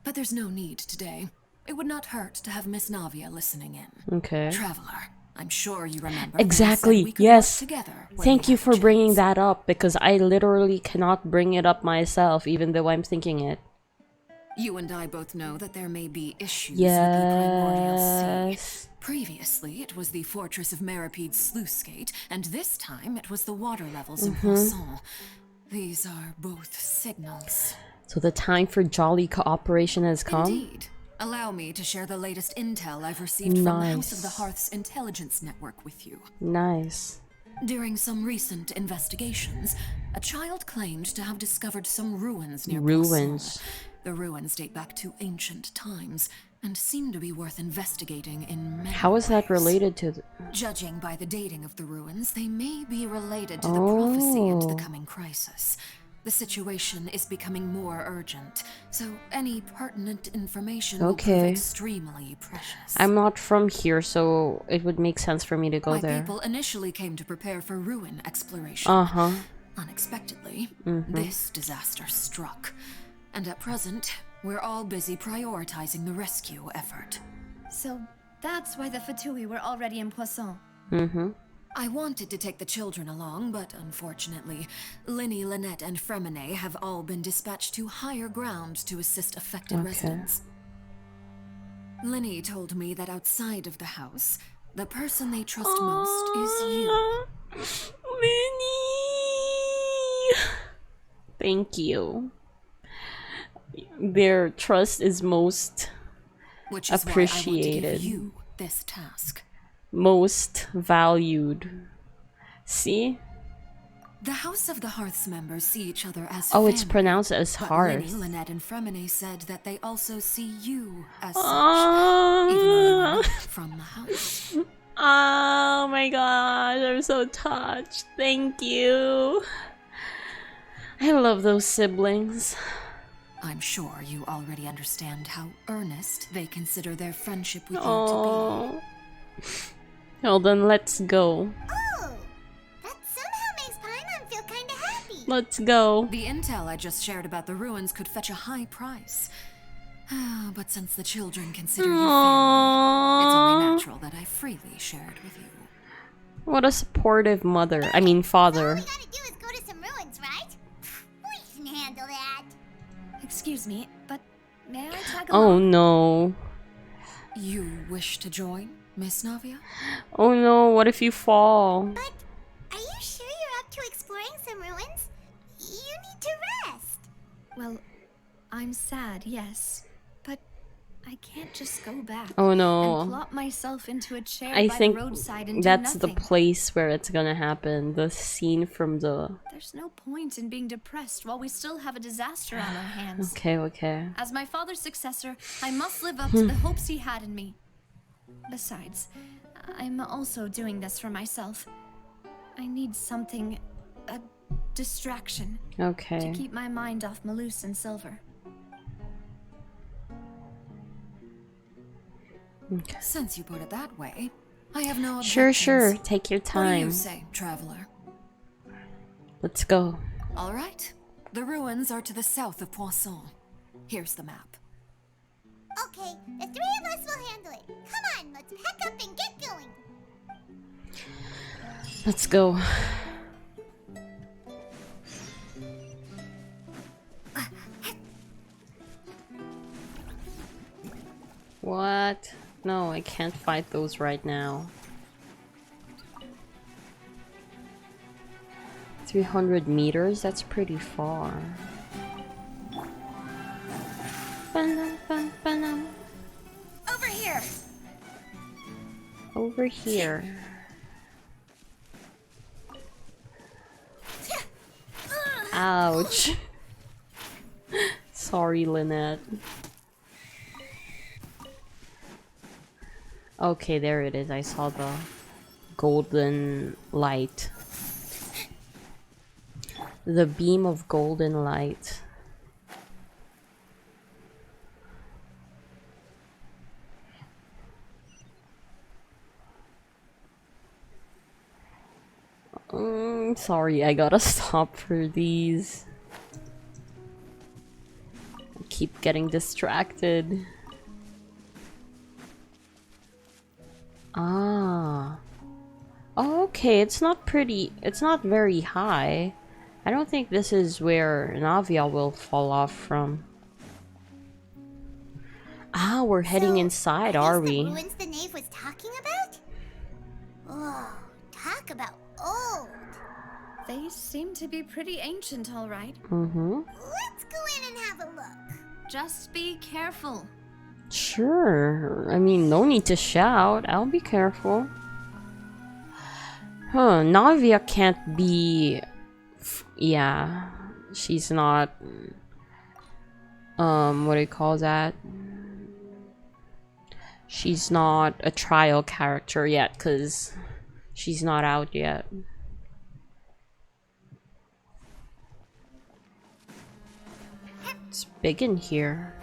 But there's no need today. It would not hurt to have Miss Navia listening in. Okay. Traveler, I'm sure you remember that I said Exactly. we could Yes. work together when Thank we you have for a bringing chance. that up, because I literally cannot bring it up myself, even though I'm thinking it. You and I both know that there may be issues with the primordial sea. Yes. Previously, it was the fortress of Maripede's sluice gate, and this time it was the water levels in Mm-hmm. Poisson. These are both signals. So the time for jolly cooperation has come. Indeed. Allow me to share the latest intel I've received from the House of the Nice. Hearth's intelligence network with you. Nice. During some recent investigations, a child claimed to have discovered some ruins near Ruins. Poisson. The ruins date back to ancient times and seem to be worth investigating in many How is that ways. related to Judging by the dating of the ruins, they may be related to the prophecy and the Oh. coming crisis. The situation is becoming more urgent, so any pertinent information will prove Okay. extremely precious. I'm not from here, so it would make sense for me to go My there. people initially came to prepare for ruin exploration. Uh-huh. Unexpectedly, Mhm. this disaster struck. And at present, we're all busy prioritizing the rescue effort. So, that's why the Fatui were already in Poisson. Mm-hmm. I wanted to take the children along, but unfortunately, Linny, Lynette, and Fremine have all been dispatched to higher ground to assist affected Okay. residents. Linny told me that outside of the house, the person they trust most is you. Minnie! Thank you. Their trust is most Which is appreciated. why I want to give you this task. Most valued. See? The House of the Hearth's members see each other as Oh, it's family, pronounced as but hearth. Linny, Lynette, and Fremine said that they also see you as such, Oh. even though you are not from the house. Oh my gosh, I'm so touched. Thank you. I love those siblings. I'm sure you already understand how earnest they consider their friendship with you to Oh. Well, then let's go. Oh, that somehow makes Paimon feel kinda happy. Let's go. be. The intel I just shared about the ruins could fetch a high price. But since the children consider you family, it's only Aww. natural that I freely share it with you. What a supportive mother. I mean, father. All we gotta do is go to some ruins, right? We can handle that. Excuse me, but may I tag Oh along? no. You wish to join, Miss Navia? Oh no, what if you fall? But are you sure you're up to exploring some ruins? You need to rest. Well, I'm sad, yes. But I can't just go back Oh and no. plop myself into a chair I by think the roadside and that's do the nothing. place where it's gonna happen. The scene from the... There's no point in being depressed while we still have a disaster on our hands. Okay. As my father's successor, I must live up to the hopes he had in me. Besides, I'm also doing this for myself. I need something distraction. Okay. To keep my mind off Malus and Silver. Okay. Since you put it that way, I have no Sure, objections. sure. Take your What do you time. say, traveler? Let's go. All right. The ruins are to the south of Poisson. Here's the map. Okay, the three of us will handle it. Come on, let's pack up and get going. Let's go. What? No, I can't fight those right now. 300 meters? That's pretty far. Over here. Over here. Ouch. Sorry, Lynette. Okay, there it is. I saw the golden light. The beam of golden light. Sorry, I gotta stop for these. I keep getting distracted. Ah. Oh, okay, it's not pretty. It's not very high. I don't think this is where Navia will fall off from. Ah, we're heading inside, are we? The ruins the knave was talking about? Oh, talk about old. They seem to be pretty ancient, all right. Mm-hmm. Let's go in and have a look. Just be careful. Sure. I mean, no need to shout. I'll be careful. Huh, Navia can't be... Yeah. She's not... what do you call that? She's not a trial character yet, because she's not out yet. It's big in here.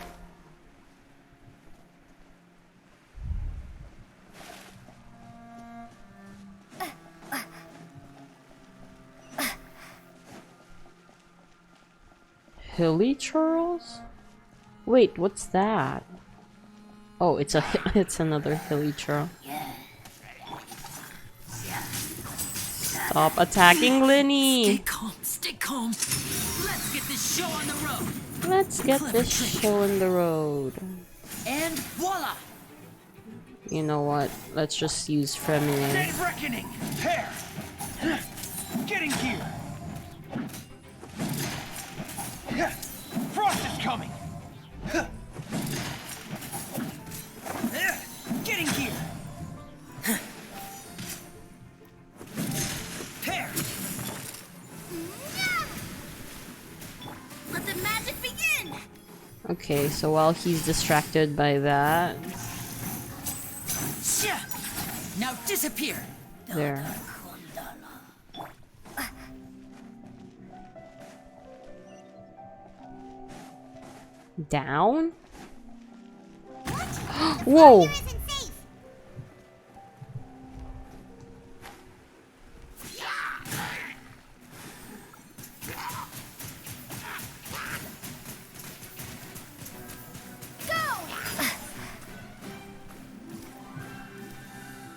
Hilly churls? Wait, what's that? Oh, it's it's another hilly churl. Stop attacking Linny! Stay calm, stay calm. Let's get this show on the road. Let's get this show on the road. And voila! You know what? Let's just use feminine. Day reckoning! Hair! Getting here! Frost is coming! Getting here! Hair! Let the magic begin! Okay, so while he's distracted by that... Now disappear! There. Down? Whoa!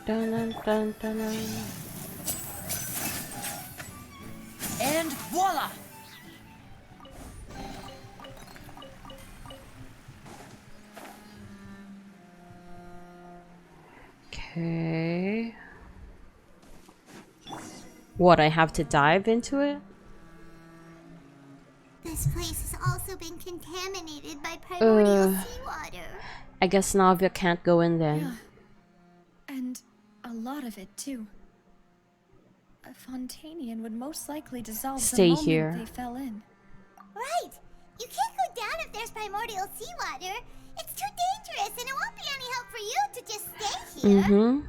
Dun, dun, dun, dun, dun. And voila! Okay. What, I have to dive into it? This place has also been contaminated by primordial seawater. I guess Navia can't go in then. Yeah. And a lot of it, too. A Fontanian would most likely dissolve Stay the moment here. they fell in. Right! You can't go down if there's primordial seawater. It's too dangerous, and it won't be any help for you to just stay here. Mm-hmm.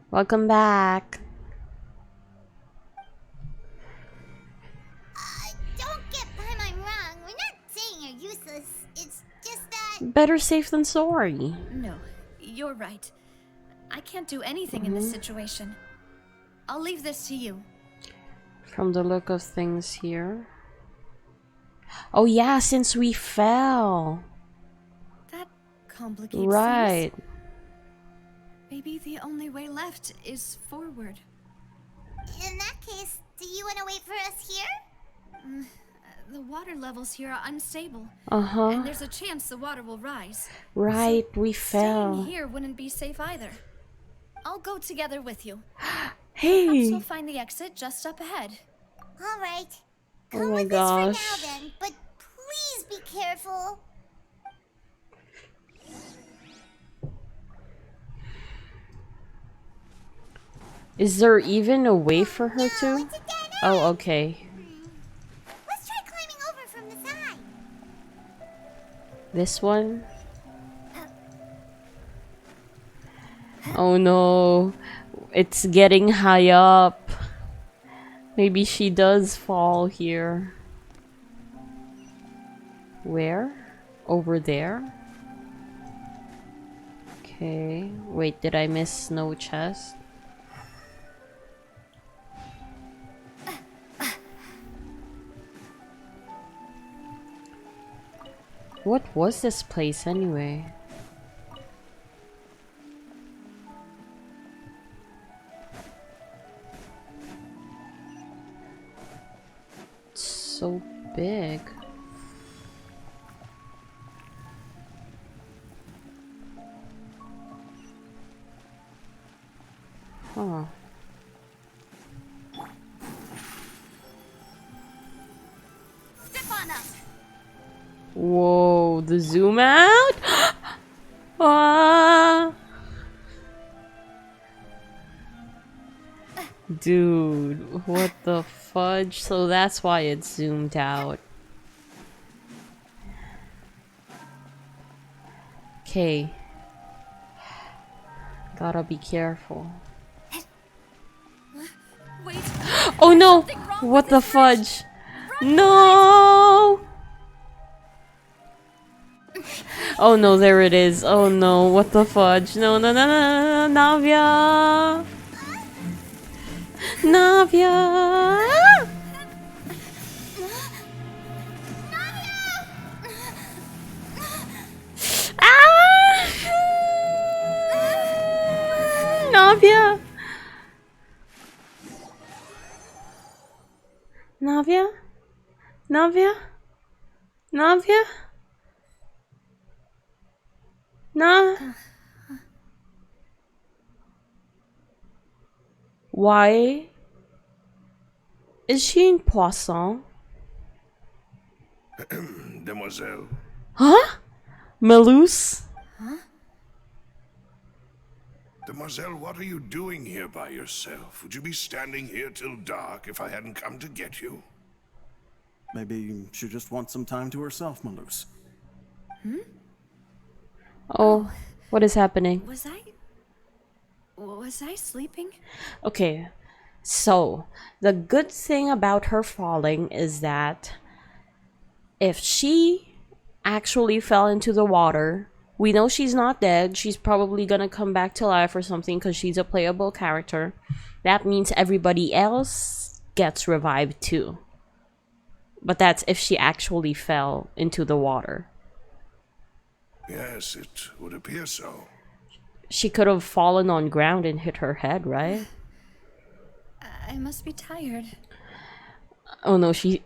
Welcome back. Better safe than sorry. No, you're right. I can't do anything in this situation. I'll leave this to you. From the look of things here. Oh yeah, since we fell. That complicates Right. things. Maybe the only way left is forward. In that case, do you want to wait for us here? The water levels here are unstable. Uh-huh. And there's a chance the water will rise. Right, we Staying fell. here wouldn't be safe either. I'll go together with you. Hey. Perhaps we'll find the exit just up ahead. All right. Oh Come my with us gosh. for now then, but please be careful. Is there even a way for her to? Oh, okay. Let's try climbing over from the side. This one? Oh no. It's getting high up. Maybe she does fall here. Where? Over there? Okay. Wait, did I miss snow chest? What was this place anyway? It's so big. Huh. Step on up. Whoa, the zoom out? Ah. Dude, what the fudge? So that's why it's zoomed out. Okay. Gotta be careful. Wait. Oh no! What the fudge? No! Oh no, there it is. Oh no, what the fudge? No, no, no, no, no, Navia! Navia! Ah! Navia! Navia? Navia? Navia? Nah. Why is she in Poisson? Demoiselle. Huh? Melus? Demoiselle, what are you doing here by yourself? Would you be standing here till dark if I hadn't come to get you? Maybe she just wants some time to herself, Malus. Oh, what is happening? Was I sleeping? Okay, so the good thing about her falling is that if she actually fell into the water, we know she's not dead. She's probably gonna come back to life or something because she's a playable character. That means everybody else gets revived too. But that's if she actually fell into the water. Yes, it would appear so. She could have fallen on ground and hit her head, right? I must be tired. Oh no, she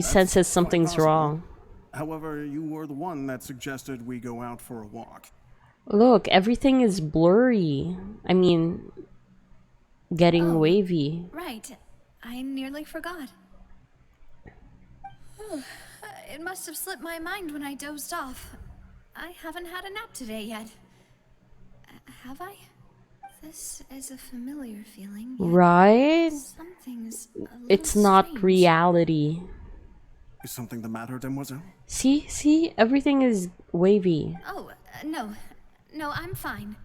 senses something's possible. wrong. However, you were the one that suggested we go out for a walk. Look, everything is blurry. I mean, getting wavy. Right. I nearly forgot. It must have slipped my mind when I dozed off. I haven't had a nap today yet. Have I? This is a familiar feeling. Yet Right? something's a little It's not strange. reality. Is something the matter, Demoiselle? See, everything is wavy. Oh, no. No, I'm fine.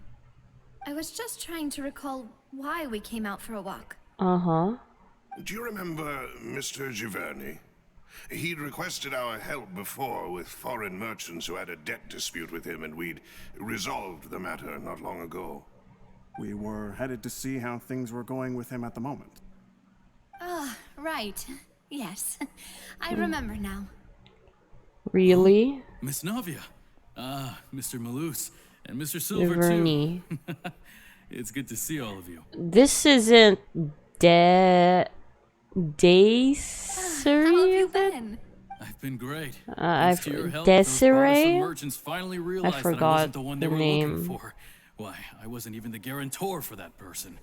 I was just trying to recall why we came out for a walk. Uh-huh. Do you remember Mr. Giverny? He'd requested our help before with foreign merchants who had a debt dispute with him, and we'd resolved the matter not long ago. We were headed to see how things were going with him at the moment. Ah, right. Yes. I remember now. Really? Miss Navia. Ah, Mr. Malus. And Mr. Silver, Vernie. too. It's good to see all of you. This isn't Desiree? I've been great. I've Thanks to your help, Desiree? those bothersome merchants finally realized that I forgot wasn't the one they the were name. looking for. Why, I wasn't even the guarantor for that person.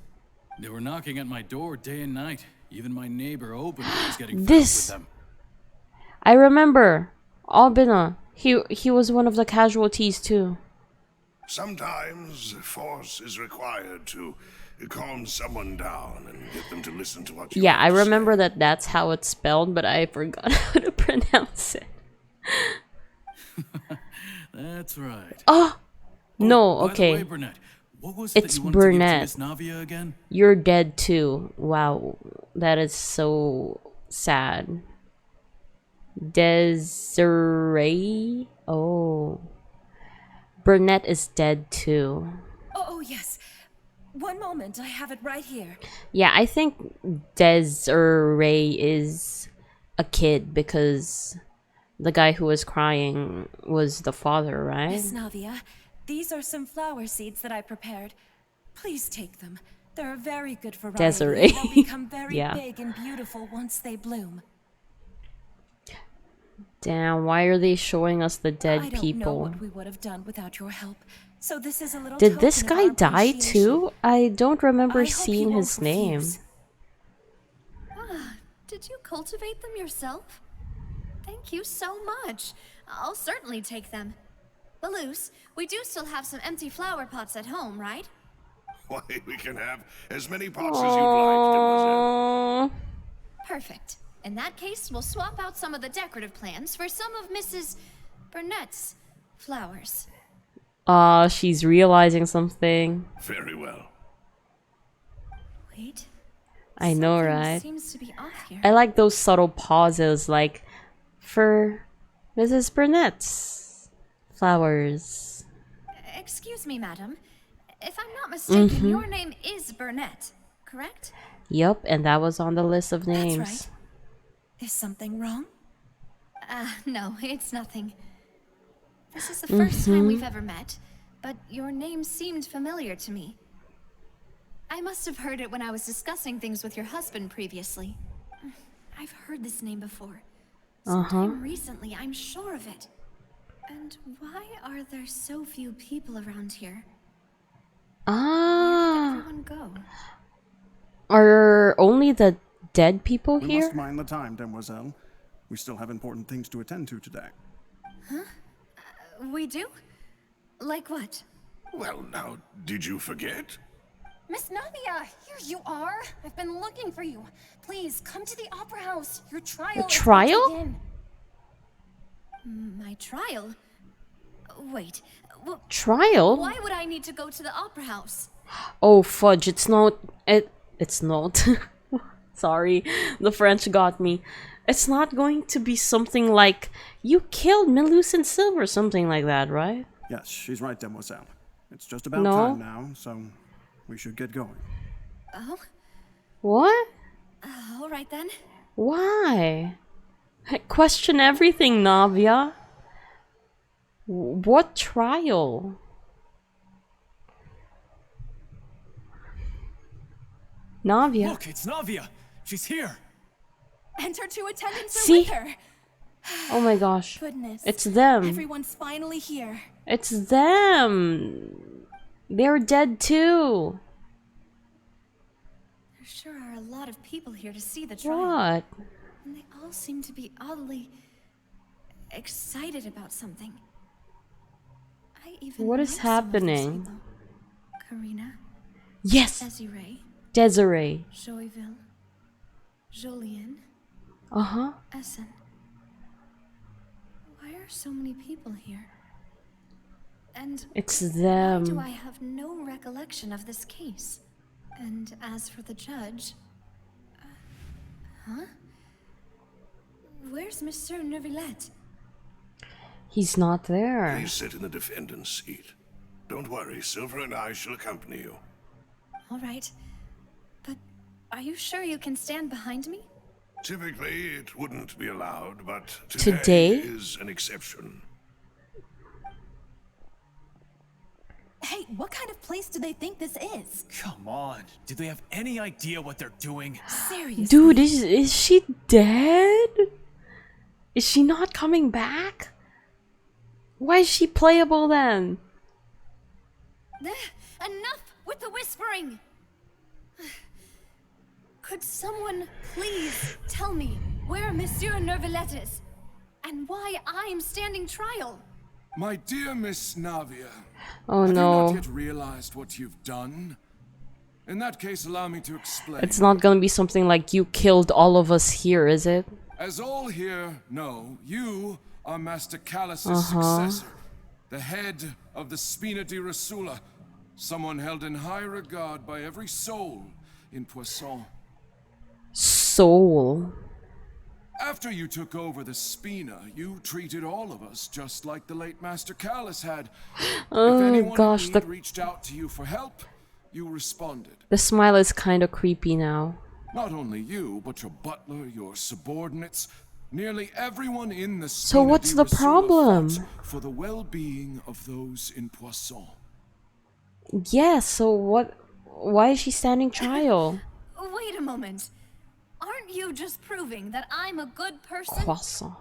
They were knocking at my door day and night. Even my neighbor openly was getting fed up with them. I remember. Albina. He was one of the casualties too. Sometimes force is required to calm someone down and get them to listen to what you Yeah, I have to remember that's how it's spelled, but I forgot how to pronounce it. That's right. Oh! No, by the okay. way, Burnett, what was it It's that you wanted to give to Burnett. Miss Navia again? You're dead too. Wow. That is so sad. Desiree? Oh. Burnett is dead too. Oh, yes. One moment, I have it right here. Yeah, I think Desiree is a kid because the guy who was crying was the father, right? Miss Navia, these are some flower seeds that I prepared. Please take them. They're a very good variety. Desiree. They'll become very Yeah. big and beautiful once they bloom. Damn, why are they showing us the dead I don't know people? what we would have done without your help. So this is a little Did this token of guy our die appreciation. too? I don't remember I hope he seeing won't his name. refuse. Ah, did you cultivate them yourself? Thank you so much. I'll certainly take them. Balloose, we do still have some empty flower pots at home, right? Why, we can have as many pots as you'd like, Demoiselle. Perfect. In that case, we'll swap out some of the decorative plants for some of Mrs. Burnett's flowers. She's realizing something. Very well. Wait. I know, something right? Seems to be off here. I like those subtle pauses, like for Mrs. Burnett's flowers. Excuse me, madam. If I'm not mistaken, Mhm. your name is Burnett, correct? Yep, and that was on the list of names. That's right. Is something wrong? No, it's nothing. This is the first time Mhm. we've ever met, but your name seemed familiar to me. I must have heard it when I was discussing things with your husband previously. I've heard this name before. Sometime recently, I'm sure of it. And why are there so few people around here? Where did everyone go? Are only the dead people We here? must mind the time, Demoiselle. We still have important things to attend to today. Huh? We do? Like what? Well, now, did you forget? Miss Navia, here you are. I've been looking for you. Please come to the opera house. Your trial. is about to trial? begin. My trial? Wait. Trial? Why would I need to go to the opera house? Oh fudge! It's not. It's not. Sorry, the French got me. It's not going to be something like you killed Millicent Silver, something like that, right? Yes, she's right, Demoiselle. It's just about No. time now, so we should get going. Oh? What? All right then. Why? I question everything, Navia. What trial? Navia. Look, it's Navia. She's here. Enter to attendance are See? with her. Oh my gosh. Goodness. It's them. Everyone's finally here. It's them. They're dead too. There sure are a lot of people here to see the trial. What? And they all seem to be oddly excited about something. I even What know is some of these happening? people. Karina. Yes. Desiree. Desiree. Joyville. Jolien. Uh-huh. Essen. Why are so many people here? And It's why them. do I have no recollection of this case? And as for the judge... huh? Where's where's Monsieur Neuvillette? He's not there. Please sit in the defendant's seat. Don't worry, Silver and I shall accompany you. All right. But are you sure you can stand behind me? Typically, it wouldn't be allowed, but Today? is an exception. Hey, what kind of place do they think this is? Come on. Do they have any idea what they're doing? Seriously? Dude, is she dead? Is she not coming back? Why is she playable then? Enough with the whispering! Could someone please tell me where Monsieur Neuvillette is? And why I'm standing trial? My dear Miss Navia, Oh have no. you not yet realized what you've done? In that case, allow me to explain. It's not gonna be something like you killed all of us here, is it? As all here know, you are Master Callus's Uh-huh. successor, the head of the Spina di Rasula, someone held in high regard by every soul in Poisson. Soul. After you took over the Spina, you treated all of us just like the late Master Callus had. If Oh anyone gosh, in need the reached out to you for help, you responded. smile is kind of creepy now. Not only you, but your butler, your subordinates, nearly everyone in the So Spina what's di the Rasula problem? fought for the well-being of those in Poisson. Yeah, so what? Why is she standing trial? Wait a moment. Aren't you just proving that I'm a good person? Croissant.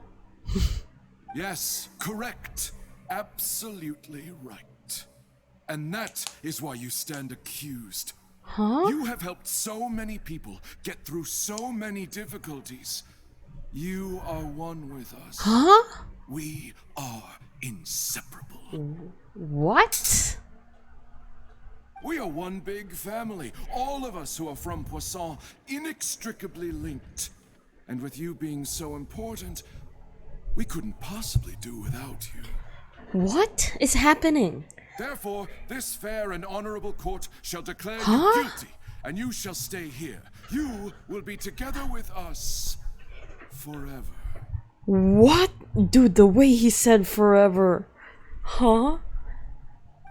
Yes, correct. Absolutely right. And that is why you stand accused. Huh? You have helped so many people get through so many difficulties. You are one with us. Huh? We are inseparable. What? We are one big family. All of us who are from Poisson, inextricably linked. And with you being so important, we couldn't possibly do without you. What is happening? Therefore, this fair and honorable court shall declare Huh? you guilty, and you shall stay here. You will be together with us forever. What? Dude, the way he said forever. Huh?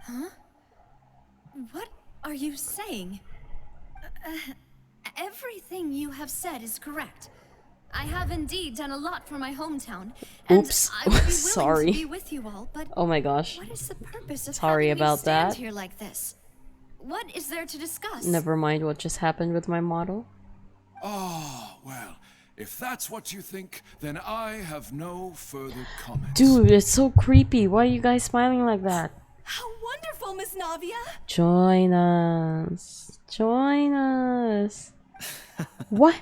Huh? What are you saying? Everything you have said is correct. I have indeed done a lot for my hometown, and Oops. I would be willing Sorry. to be with you all, but Oh my gosh. what is the purpose of Sorry having me about stand that. here like this? What is there to discuss? Never mind what just happened with my model. Oh, well, if that's what you think, then I have no further comment. Dude, it's so creepy. Why are you guys smiling like that? How wonderful, Miss Navia! Join us. Join us. What?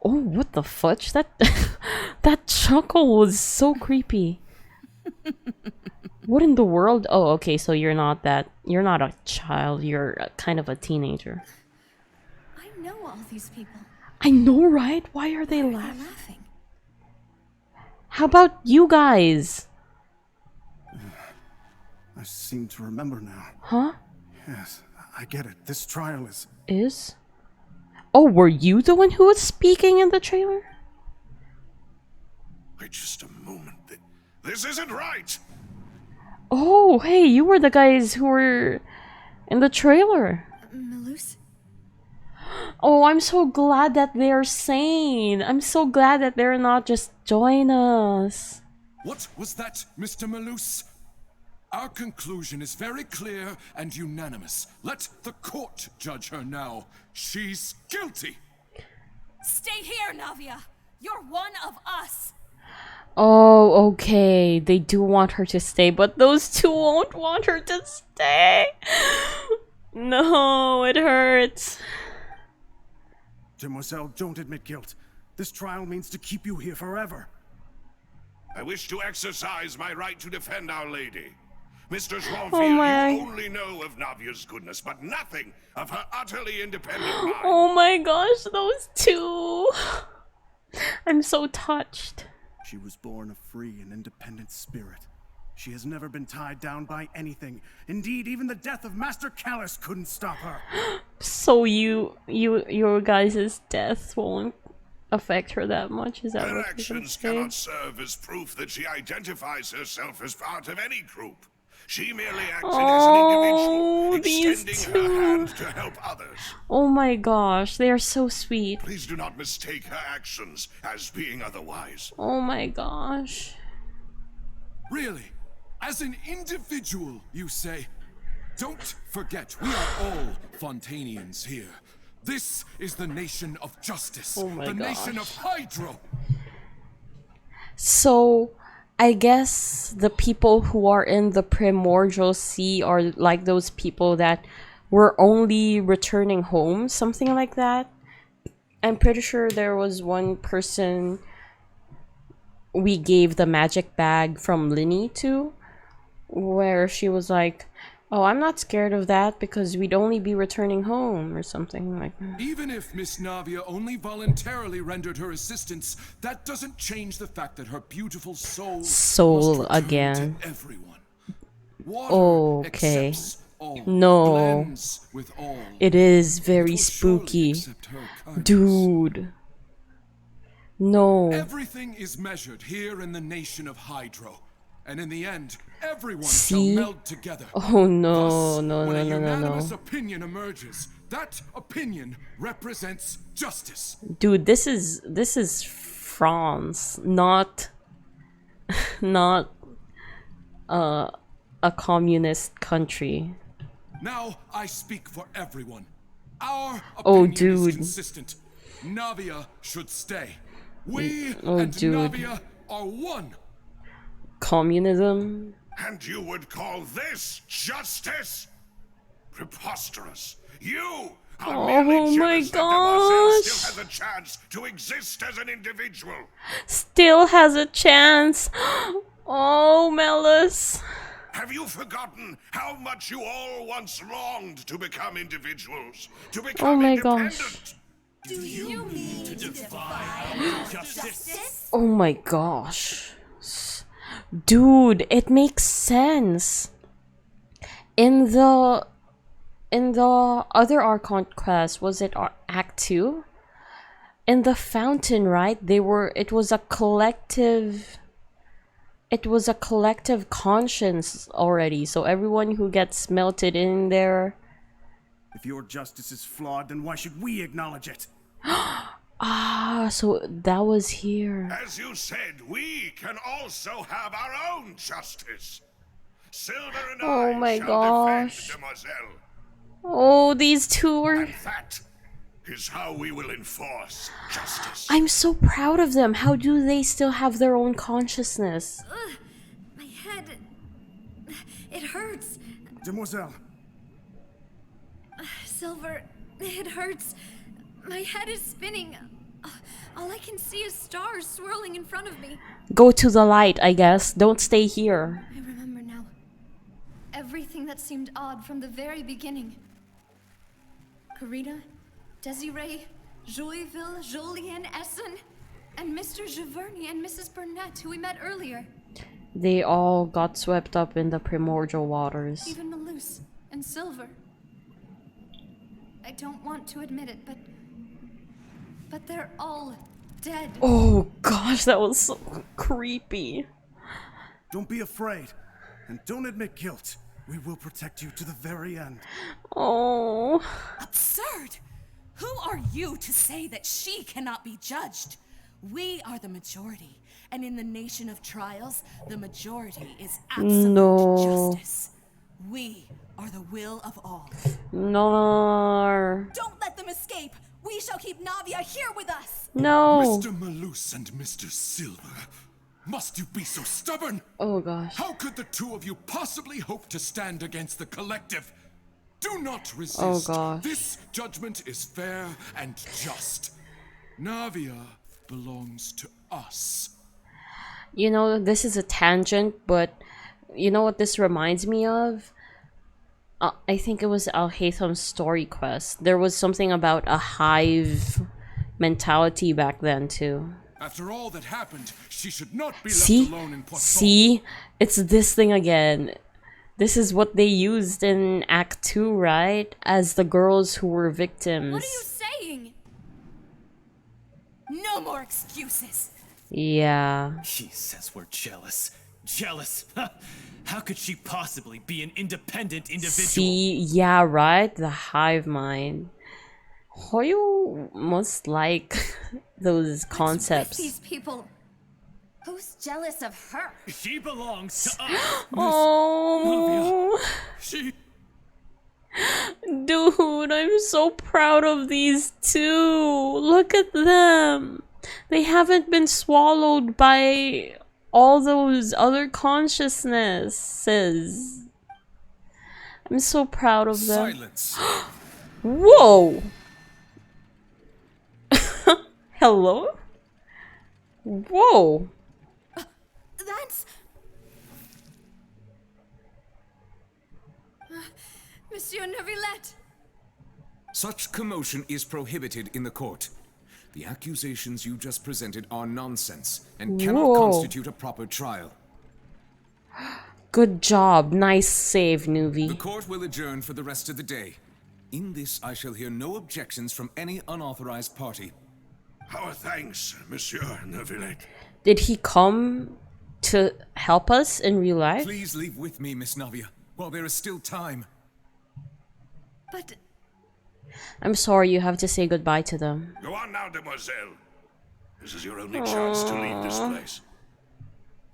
Oh, what the fudge? That that chuckle was so creepy. What in the world? Oh, okay, so you're not a child. You're kind of a teenager. I know all these people. I know, right? Why are they Why are laughing? laughing? How about you guys? I seem to remember now. Huh? Yes, I get it. This trial is... Is? Oh, were you the one who was speaking in the trailer? Wait just a moment. This isn't right! Oh, hey, you were the guys who were in the trailer. Malus? Oh, I'm so glad that they're sane. I'm so glad that they're not just join us. What was that, Mr. Malus? Our conclusion is very clear and unanimous. Let the court judge her now. She's guilty. Stay here, Navia! You're one of us! Oh, okay. They do want her to stay, but those two won't want her to stay. No, it hurts. Demoiselle, don't admit guilt. This trial means to keep you here forever. I wish to exercise my right to defend Our Lady. Mr. Schwalfield, Oh my. you only know of Navia's goodness, but nothing of her utterly independent mind. Oh my gosh, those two. I'm so touched. She was born a free and independent spirit. She has never been tied down by anything. Indeed, even the death of Master Callus couldn't stop her. So your guys' death won't affect her that much. Is that Her what you're gonna actions say? cannot serve as proof that she identifies herself as part of any group. She merely acted as an individual, extending her hand to help others. Oh my gosh, they are so sweet. Please do not mistake her actions as being otherwise. Oh my gosh. Really? As an individual, you say? Don't forget, we are all Fontanians here. This is the nation of justice. Oh my the nation of gosh. Hydro. So, I guess the people who are in the primordial sea are like those people that were only returning home, something like that. I'm pretty sure there was one person we gave the magic bag from Linny to, where she was like, oh, I'm not scared of that because we'd only be returning home or something like that. Even if Miss Navia only voluntarily rendered her assistance, that doesn't change the fact that her beautiful soul must return Again. to everyone. Water Okay. accepts all, No. blends with all. It is very spooky. Dude. No. Everything is measured here in the nation of Hydro. And in the end, everyone See? shall meld together. Oh no, Thus, no, when no, a no, no, unanimous no. opinion emerges, that opinion represents justice. Dude, this is France, not not a communist country. Now I speak for everyone. Our Oh, opinion is dude. consistent. Navia should stay. We Oh, and dude. Navia are one. Communism? And you would call this justice? Preposterous. You are Oh merely my jealous that Demoiselle gosh. still has a chance to exist as an individual. Still has a chance. Oh, Melis. Have you forgotten how much you all once longed to become individuals? To become Oh my independent? gosh. Do you mean to defy justice? Oh my gosh. Dude, it makes sense. In the other Archon quest, was it Act 2? In the fountain, right? It was a collective conscience already. So everyone who gets melted in there. If your justice is flawed, then why should we acknowledge it? Ah, so that was here. As you said, we can also have our own justice. Silver and Oh I my shall gosh. defend Demoiselle. Oh, these two are... And that is how we will enforce justice. I'm so proud of them. How do they still have their own consciousness? My head. It hurts. Demoiselle. Silver, it hurts. My head is spinning. All I can see is stars swirling in front of me. Go to the light, I guess. Don't stay here. I remember now. Everything that seemed odd from the very beginning. Karina, Desiree, Joyville, Jolien, Essen, and Mr. Giverny and Mrs. Burnett, who we met earlier. They all got swept up in the primordial waters. Even Malus and Silver. I don't want to admit it, but they're all dead. Oh gosh, that was so creepy. Don't be afraid, and don't admit guilt. We will protect you to the very end. Oh. Absurd! Who are you to say that she cannot be judged? We are the majority, and in the nation of trials, the majority is absolute No. justice. We are the will of all. No. Don't let them escape! We shall keep Navia here with us! No. Mr. Malus and Mr. Silver, must you be so stubborn? Oh gosh. How could the two of you possibly hope to stand against the collective? Do not resist. Oh gosh. This judgment is fair and just. Navia belongs to us. You know, this is a tangent, but you know what this reminds me of? I think it was Al Haytham's story quest. There was something about a hive mentality back then too. After all that happened, she should not be See? left alone in Poisson. See? It's this thing again. This is what they used in Act 2, right? As the girls who were victims. What are you saying? No more excuses. Yeah. She says we're jealous. Jealous? How could she possibly be an independent individual? See, yeah, right? The hive mind. Hoyo must like those concepts. These people. Who's jealous of her? She belongs to us. Oh, She. dude, I'm so proud of these two. Look at them. They haven't been swallowed by all those other consciousnesses. I'm so proud of them. Silence. Whoa. Hello? Whoa. That's... Monsieur Neuvillette. Such commotion is prohibited in the court. The accusations you just presented are nonsense and cannot Whoa. constitute a proper trial. Good job. Nice save, Nuvi. The court will adjourn for the rest of the day. In this, I shall hear no objections from any unauthorized party. Our thanks, Monsieur Neuvillette. Did he come to help us in real life? Please leave with me, Miss Navia, while there is still time. But... I'm sorry, you have to say goodbye to them. Go on now, demoiselle. This is your only chance to leave this place.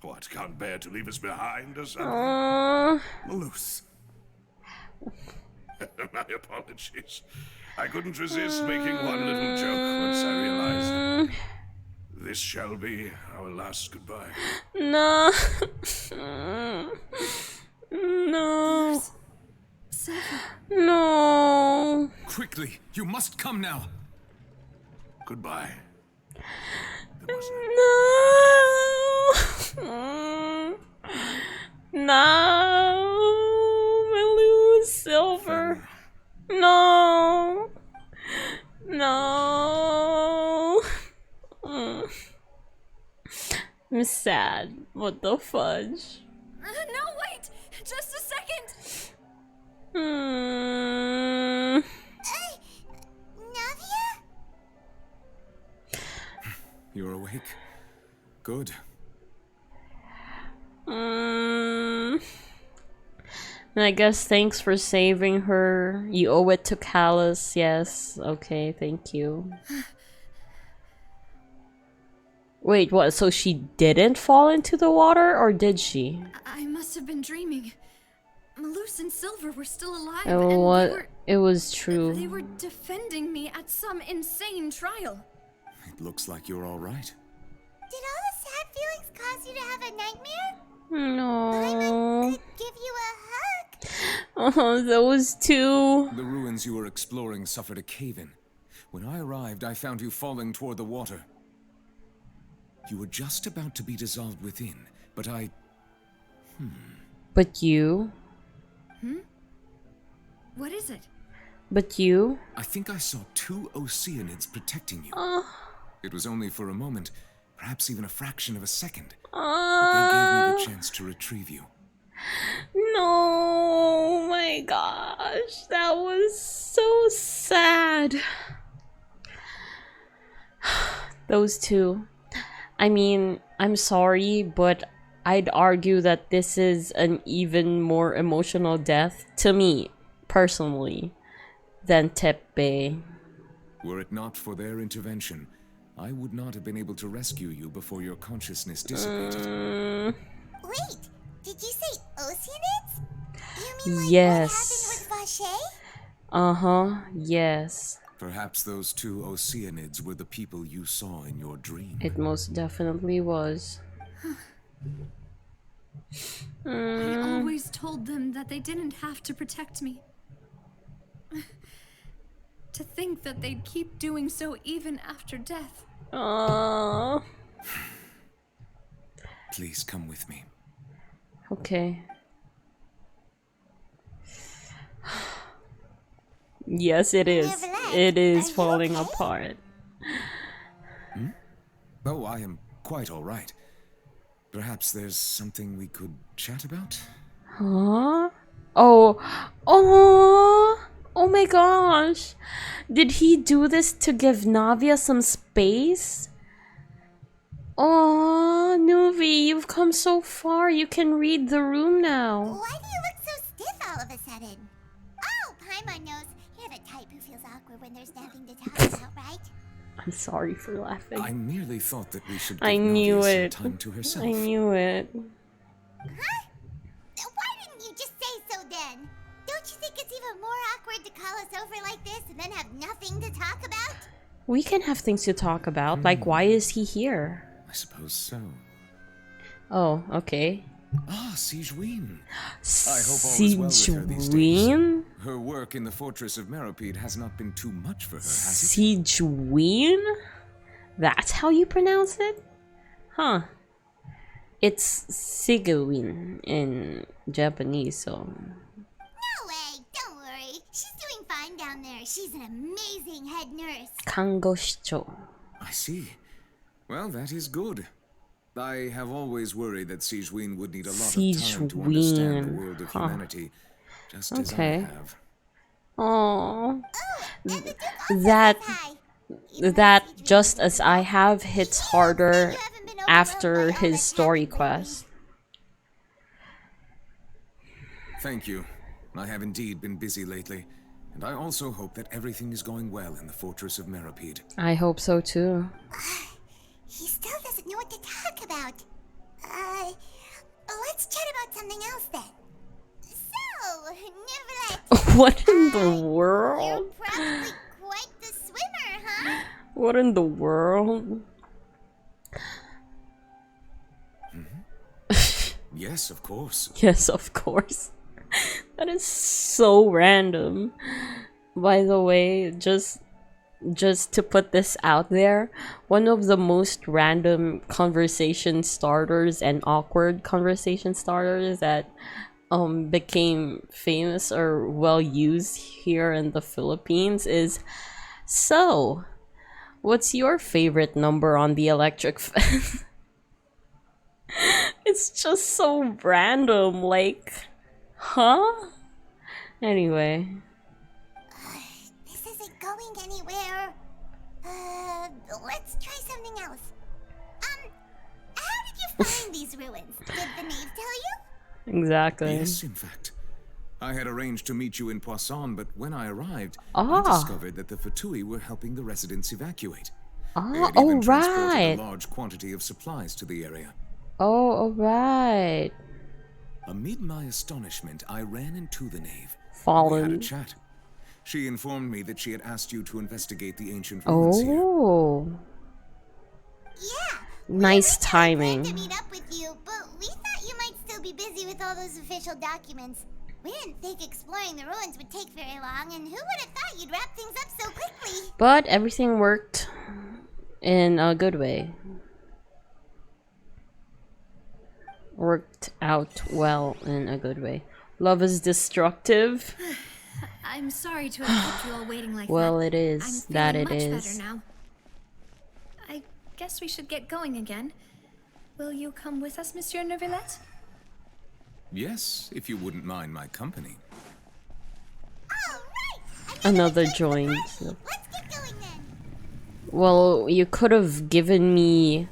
What, can't bear to leave us behind or something? Malus. My apologies. I couldn't resist making one little joke once I realized this shall be our last goodbye. No. No. No. Quickly, you must come now. Goodbye. No. No. Malus Silver. No. No. I'm sad. What the fudge? no, wait! Just a second! Navia? You're awake. Good. And I guess thanks for saving her. You owe it to Callus. Yes. Okay, thank you. Wait, what? So she didn't fall into the water, or did she? I must have been dreaming. Malus and Silver were still alive, Oh, and what? It was true. they were defending me at some insane trial. It looks like you're all right. Did all the sad feelings cause you to have a nightmare? No. Paimon could give you a hug. Oh, those two. The ruins you were exploring suffered a cave-in. When I arrived, I found you falling toward the water. You were just about to be dissolved within, but I... But you? What is it? But you? I think I saw two Oceanids protecting you. Oh. It was only for a moment, perhaps even a fraction of a second. But they gave me the chance to retrieve you. No, my gosh, that was so sad. Those two. I mean, I'm sorry, but I'd argue that this is an even more emotional death to me, personally, than Tepe. Were it not for their intervention, I would not have been able to rescue you before your consciousness dissipated. Wait, did you say Oceanids? You mean like Yes. what happened with Vache? Uh-huh, yes. Perhaps those two Oceanids were the people you saw in your dream. It most definitely was. I always told them that they didn't have to protect me. To think that they'd keep doing so even after death. Aww. Please come with me. Okay. Yes, it is. It is falling apart. Oh, I am quite all right. Perhaps there's something we could chat about? Huh? Oh. Oh. Oh my gosh! Did he do this to give Navia some space? Oh, Nuvi, you've come so far. You can read the room now. Why do you look so stiff all of a sudden? Oh, Paimon knows. You're the type who feels awkward when there's nothing to talk about, right? I'm sorry for laughing. I merely thought that we should give I knew Navia it. some time to herself. I knew it. Huh? Why didn't you just say so then? Don't you think it's even more awkward to call us over like this and then have nothing to talk about? We can have things to talk about. Like, why is he here? I suppose so. Oh, okay. Ah, Sigewinne. I hope all is well with her these days. Sigewinne? Her work in the fortress of Meropide has not been too much for her, has it? Sigewinne? That's how you pronounce it? Huh. It's Sigewinne in Japanese, so... No way, don't worry. She's doing fine down there. She's an amazing head nurse. Kangoshicho. I see. Well, that is good. I have always worried that Sigewinne would need a lot of time to understand the world of humanity, just as I have. Aww. That just as I have hits harder after his story quest. Thank you. I have indeed been busy lately, and I also hope that everything is going well in the fortress of Meropide. I hope so too. He still doesn't know what to talk about. Let's chat about something else then. So, Neverlet. What in the world? You're probably quite the swimmer, huh? What in the world? Yes, of course. Yes, of course. That is so random. By the way, just to put this out there, one of the most random conversation starters and awkward conversation starters that became famous or well used here in the Philippines is, so what's your favorite number on the electric fence? It's just so random, like, huh? Anyway. This isn't going anywhere. Let's try something else. How did you find these ruins? Did the knave tell you? Exactly. Yes, in fact. I had arranged to meet you in Poisson, but when I arrived, Ah. I discovered that the Fatui were helping the residents evacuate. They Ah, had even oh transported right. a large quantity of supplies to the area. Oh, alright. Amid my astonishment, I ran into the knave. Fallen. We had a chat. She informed me that she had asked you to investigate the ancient ruins here. Oh. Yeah. Nice To timing. meet up with you, but we thought you might still be busy with all those official documents. We didn't think exploring the ruins would take very long, and who would have thought you'd wrap things up so quickly? But everything worked in a good way. Worked out well in a good way. Love is destructive. I'm sorry to have kept you all waiting like Well, that. it is. I'm That feeling it much is. better now. I guess we should get going again. Will you come with us, Monsieur Neuvillette? Yes, if you wouldn't mind my company. Another joint. Well, you could have given me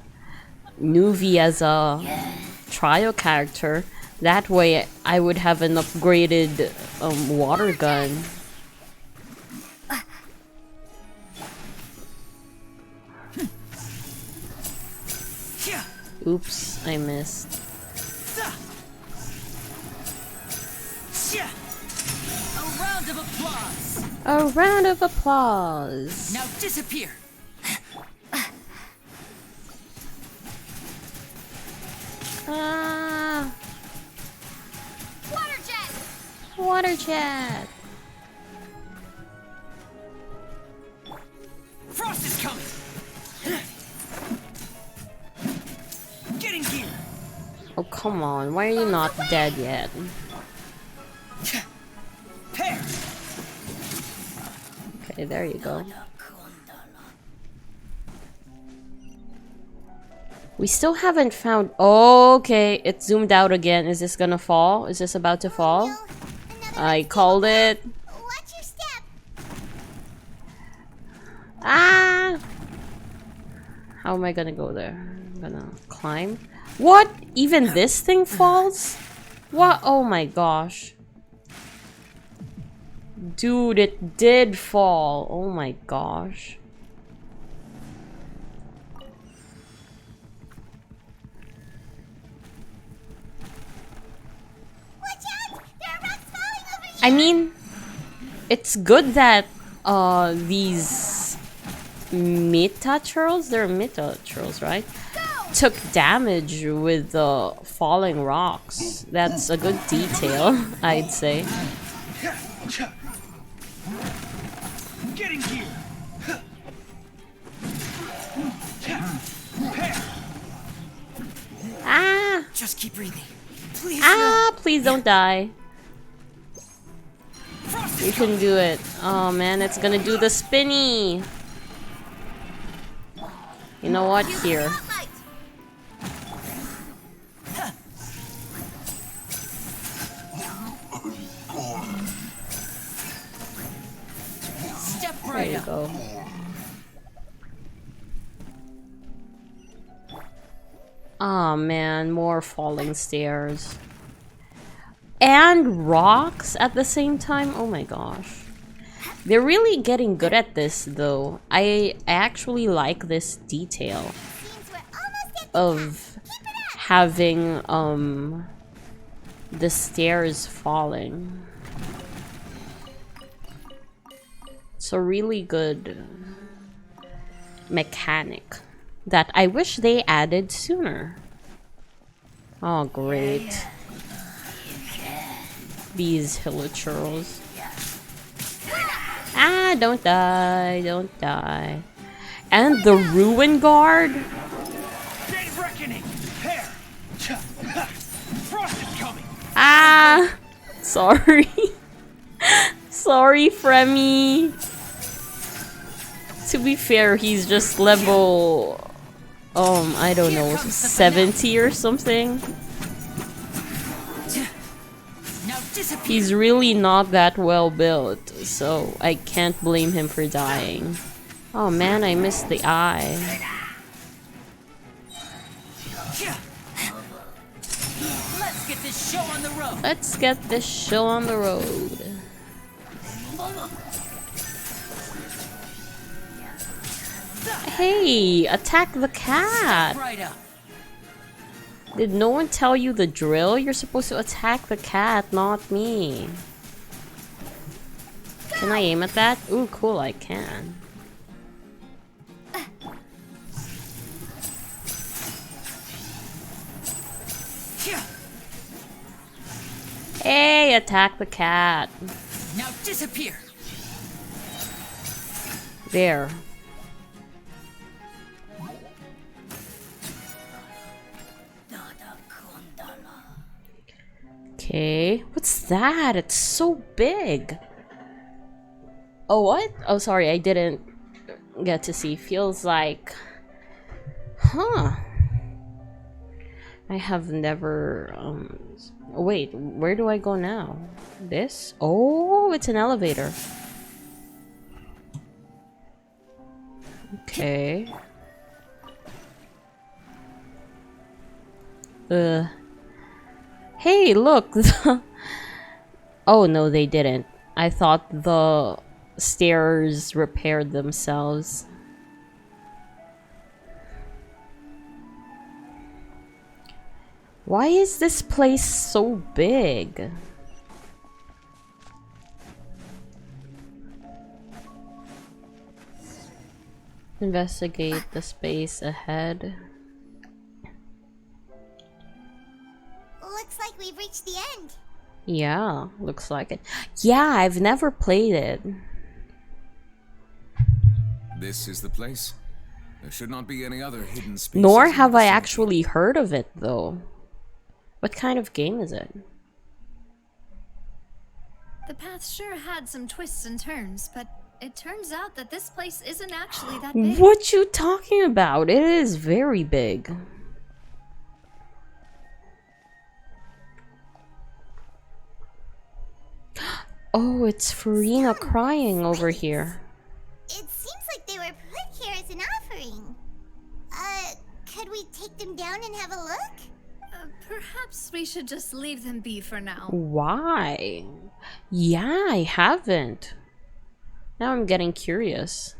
Nuvi as a trial character. That way I would have an upgraded water gun. Oops, I missed. A round of applause. A round of applause. Now disappear. Ah, Water jet! water jet. Frost is coming. Get in gear. Oh, come on. Why are you not dead yet? Pair. Okay, there you go. We still haven't found... Okay, it zoomed out again. Is this gonna fall? Is this about to fall? I called it. Watch your step. Ah! How am I gonna go there? I'm gonna climb. What? Even this thing falls? What? Oh my gosh. Dude, it did fall. Oh my gosh. I mean, it's good that these Meta Churls, they're Meta Churls, right? Took damage with the falling rocks. That's a good detail, I'd say. Getting here. Ah! Just keep breathing. Please. Ah! Please don't die. You can do it. Oh man, it's gonna do the spinny. You know what? Here. Step There right you up. go. Oh man, more falling stairs. And rocks at the same time? Oh my gosh. They're really getting good at this though. I actually like this detail of having the stairs falling. It's a really good mechanic that I wish they added sooner. Oh great. These hilichurls. Ah, don't die, don't die. And the Ruin Guard? Day reckoning. Here. Frost is coming. Ah! Sorry. Sorry, Fremy. To be fair, he's just level... I don't know, 70 or something. He's really not that well built, so I can't blame him for dying. Oh man, I missed the eye. Let's get this show on the road. Let's get this show on the road. Hey, attack the cat! Right up. Did no one tell you the drill? You're supposed to attack the cat, not me. Can I aim at that? Ooh, cool, I can. Hey, attack the cat. Now disappear. There. Okay, what's that? It's so big. Oh, what? Oh, sorry, I didn't get to see. Feels like... Huh. I have never... Wait, where do I go now? This? Oh, it's an elevator. Okay. Hey, look! Oh, no, they didn't. I thought the stairs repaired themselves. Why is this place so big? Investigate the space ahead. Looks like we've reached the end. Yeah, looks like it. Yeah, I've never played it. This is the place. There should not be any other hidden spaces. Nor have I actually heard of it, though. What kind of game is it? The path sure had some twists and turns, but it turns out that this place isn't actually that big. What you talking about? It is very big. Oh, it's Farina crying over here. It seems like they were look? Perhaps we should just leave them be for now. Why? Yeah, I haven't. Now I'm getting curious.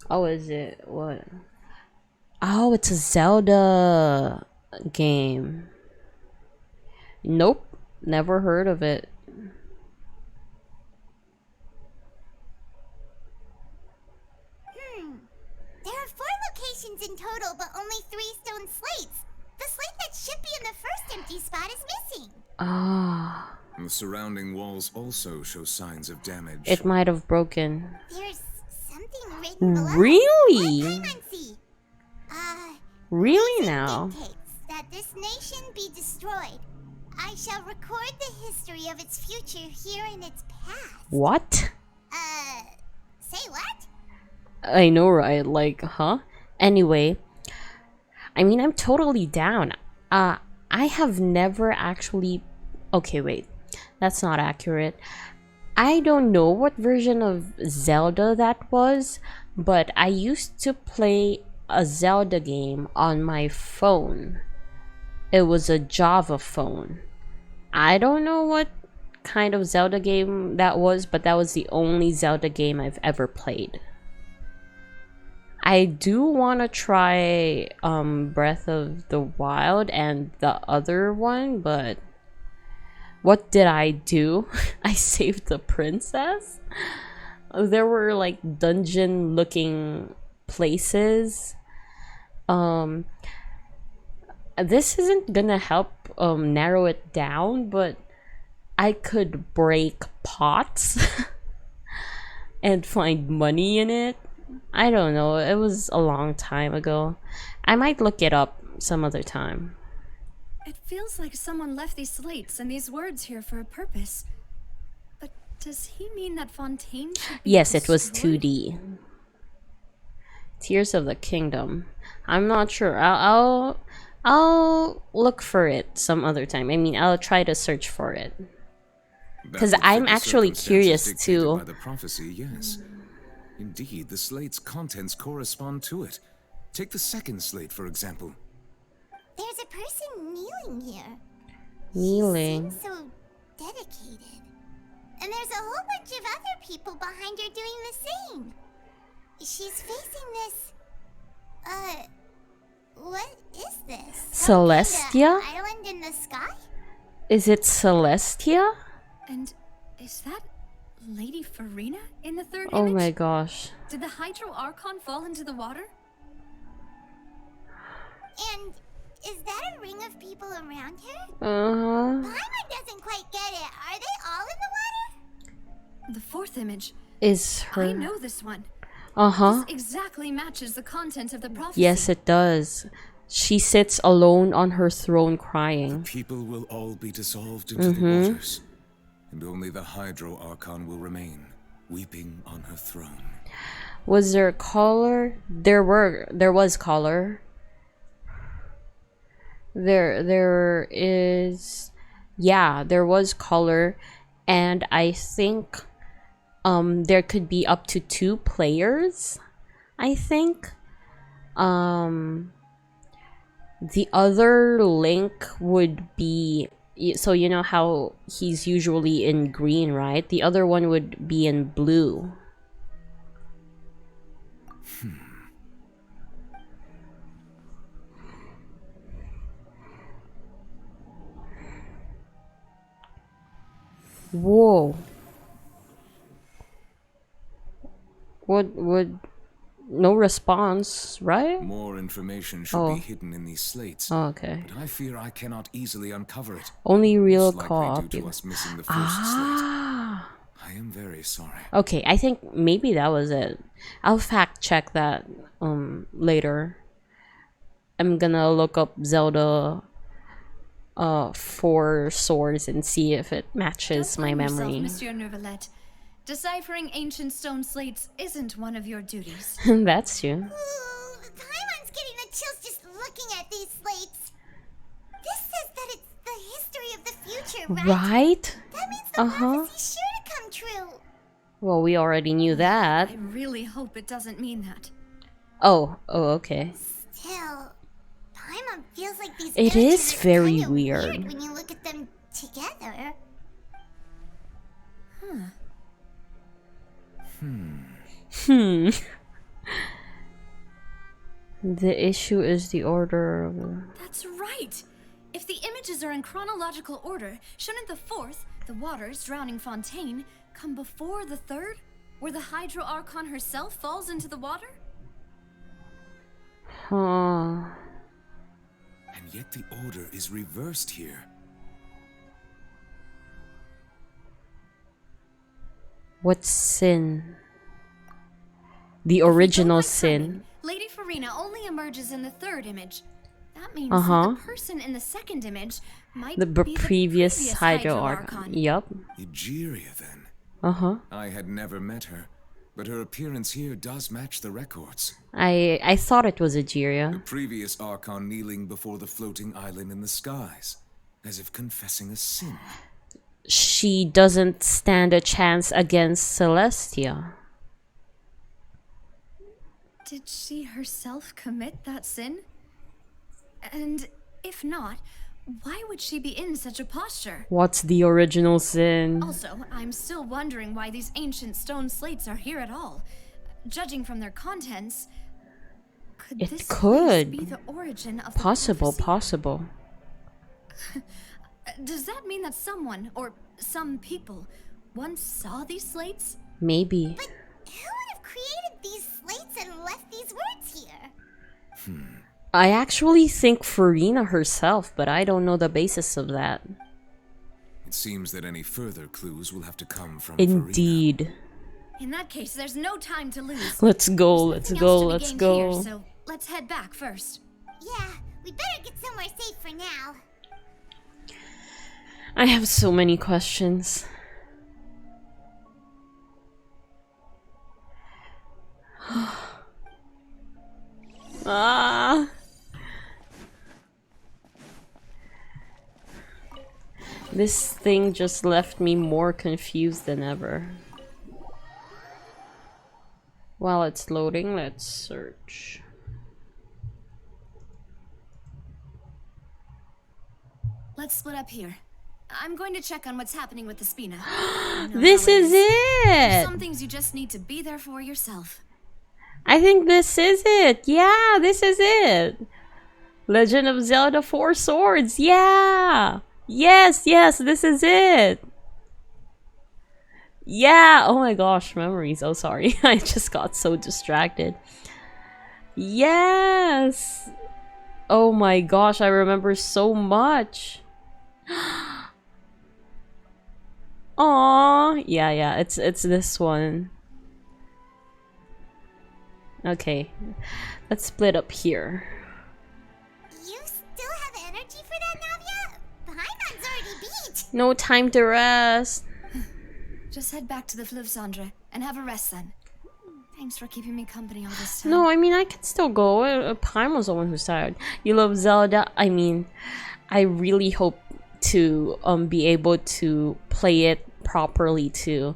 Oh, is it? What? Oh, it's a Zelda game. Nope, never heard of it. There are 4 locations in total, but only 3 stone slates. The slate that should be in the first empty spot is missing. Ah. The surrounding walls also show signs of damage. It might have broken. There's something written below. Really? What time on sea? Really now? That this nation be destroyed. I shall record the history of its future here in its past. What? Say what? I know, right? Like, huh? Anyway, I mean, I'm totally down. I have never actually... Okay, wait. That's not accurate. I don't know what version of Zelda that was, but I used to play a Zelda game on my phone. It was a Java phone. I don't know what kind of Zelda game that was, but that was the only Zelda game I've ever played. I do want to try Breath of the Wild and the other one, but what did I do? I saved the princess? There were like dungeon looking places. This isn't gonna help narrow it down, but I could break pots and find money in it. I don't know, it was a long time ago. I might look it up some other time. It feels like someone left these slates and these words here for a purpose. But does he mean that Fontaine should be Yes, it was destroyed? 2D. Tears of the Kingdom. I'm not sure. I'll look for it some other time. I mean, I'll try to search for it. Because I'm actually curious too. By the prophecy, yes. Indeed, the slate's contents correspond to it. Take the second slate, for example. There's a person kneeling here. Kneeling. She seems so dedicated. And there's a whole bunch of other people behind her doing the same. She's facing this... what is this? Celestia? Island in the sky? Is it Celestia? And is that Lady Farina in the third Oh image? my gosh. Did the Hydro Archon fall into the water? And is that a ring of people around her? Uh-huh. Paimon doesn't quite get it. Are they all in the water? The fourth image. Is her... I know this one. Uh-huh. This exactly matches the content of the prophecy. Yes, it does. She sits alone on her throne crying. People will all be dissolved into the waters, and only the Hydro Archon will remain, weeping on her throne. Was there color? There was color. There is, yeah, there was color, and I think there could be up to 2 players, I think. The other Link would be, so you know how he's usually in green, right? The other one would be in blue. Whoa. Would no response, right? More information should be hidden in these slates. Oh, okay. But I fear I cannot easily uncover it. Only real Most likely co-op. due to us missing the first slate. I am very sorry. Okay, I think maybe that was it. I'll fact check that later. I'm gonna look up Zelda 4 Swords and see if it matches my Yourself, memory. Monsieur Neuvillette. Deciphering ancient stone slates isn't one of your duties. That's true. Ooh, Paimon's getting the chills just looking at these slates. This says that it's the history of the future, right? Right? That means the prophecy's sure to come true. Well, we already knew that. I really hope it doesn't mean that. Oh, okay. Still, Paimon feels like these It images is are very kinda weird. when you look at them together. The issue is the order of... That's right! If the images are in chronological order, shouldn't the fourth, the waters drowning Fontaine, come before the third? Where the Hydro Archon herself falls into the water? Huh. And yet the order is reversed here. What sin? The original sin. Lady Farina only emerges in the third image. That means Uh-huh. that the person in the second image might The be previous Hydro Archon. Archon. Yup. Egeria, then. Uh-huh. I had never met her, but her appearance here does match the records. I thought it was The Egeria. previous Archon kneeling before the floating island in the skies, as if confessing a sin. She doesn't stand a chance against Celestia. Did she herself commit that sin? And if not, why would she be in such a posture? What's the original sin? Also, I'm still wondering why these ancient stone slates are here at all. Judging from their contents, could It this could. place be the origin of Possible, the possible. Does that mean that someone, or some people, once saw these slates? Maybe. Who would have created these slates and left these words here? I actually think Farina herself, but I don't know the basis of that. It seems that any further clues will have to come from Indeed. In that case, there's no time to lose. Let's go, let's Nothing go, else to be let's gained go. Here, so let's head back first. Yeah, we better get somewhere safe for now. I have so many questions. Ah. This thing just left me more confused than ever. While it's loading, let's search. Let's split up here. I'm going to check on what's happening with the Spina. You know This how is There's it! some things you just need to be there for yourself. I think this is it. Yeah, this is it. Legend of Zelda 4 Swords. Yeah. Yes, yes, this is it. Yeah. Oh my gosh, memories. Oh, sorry. I just got so distracted. Yes. Oh my gosh, I remember so much. Aw. Yeah, yeah, it's this one. Okay. Let's split up here. You still have energy for that, Navia? Paimon's already beat. No time to rest. Just head back to the Fleuve Cendre and have a rest then. Thanks for keeping me company all this time. No, I mean, I can still go. Paim was the one who's tired. You love Zelda? I mean, I really hope to be able to play it properly too.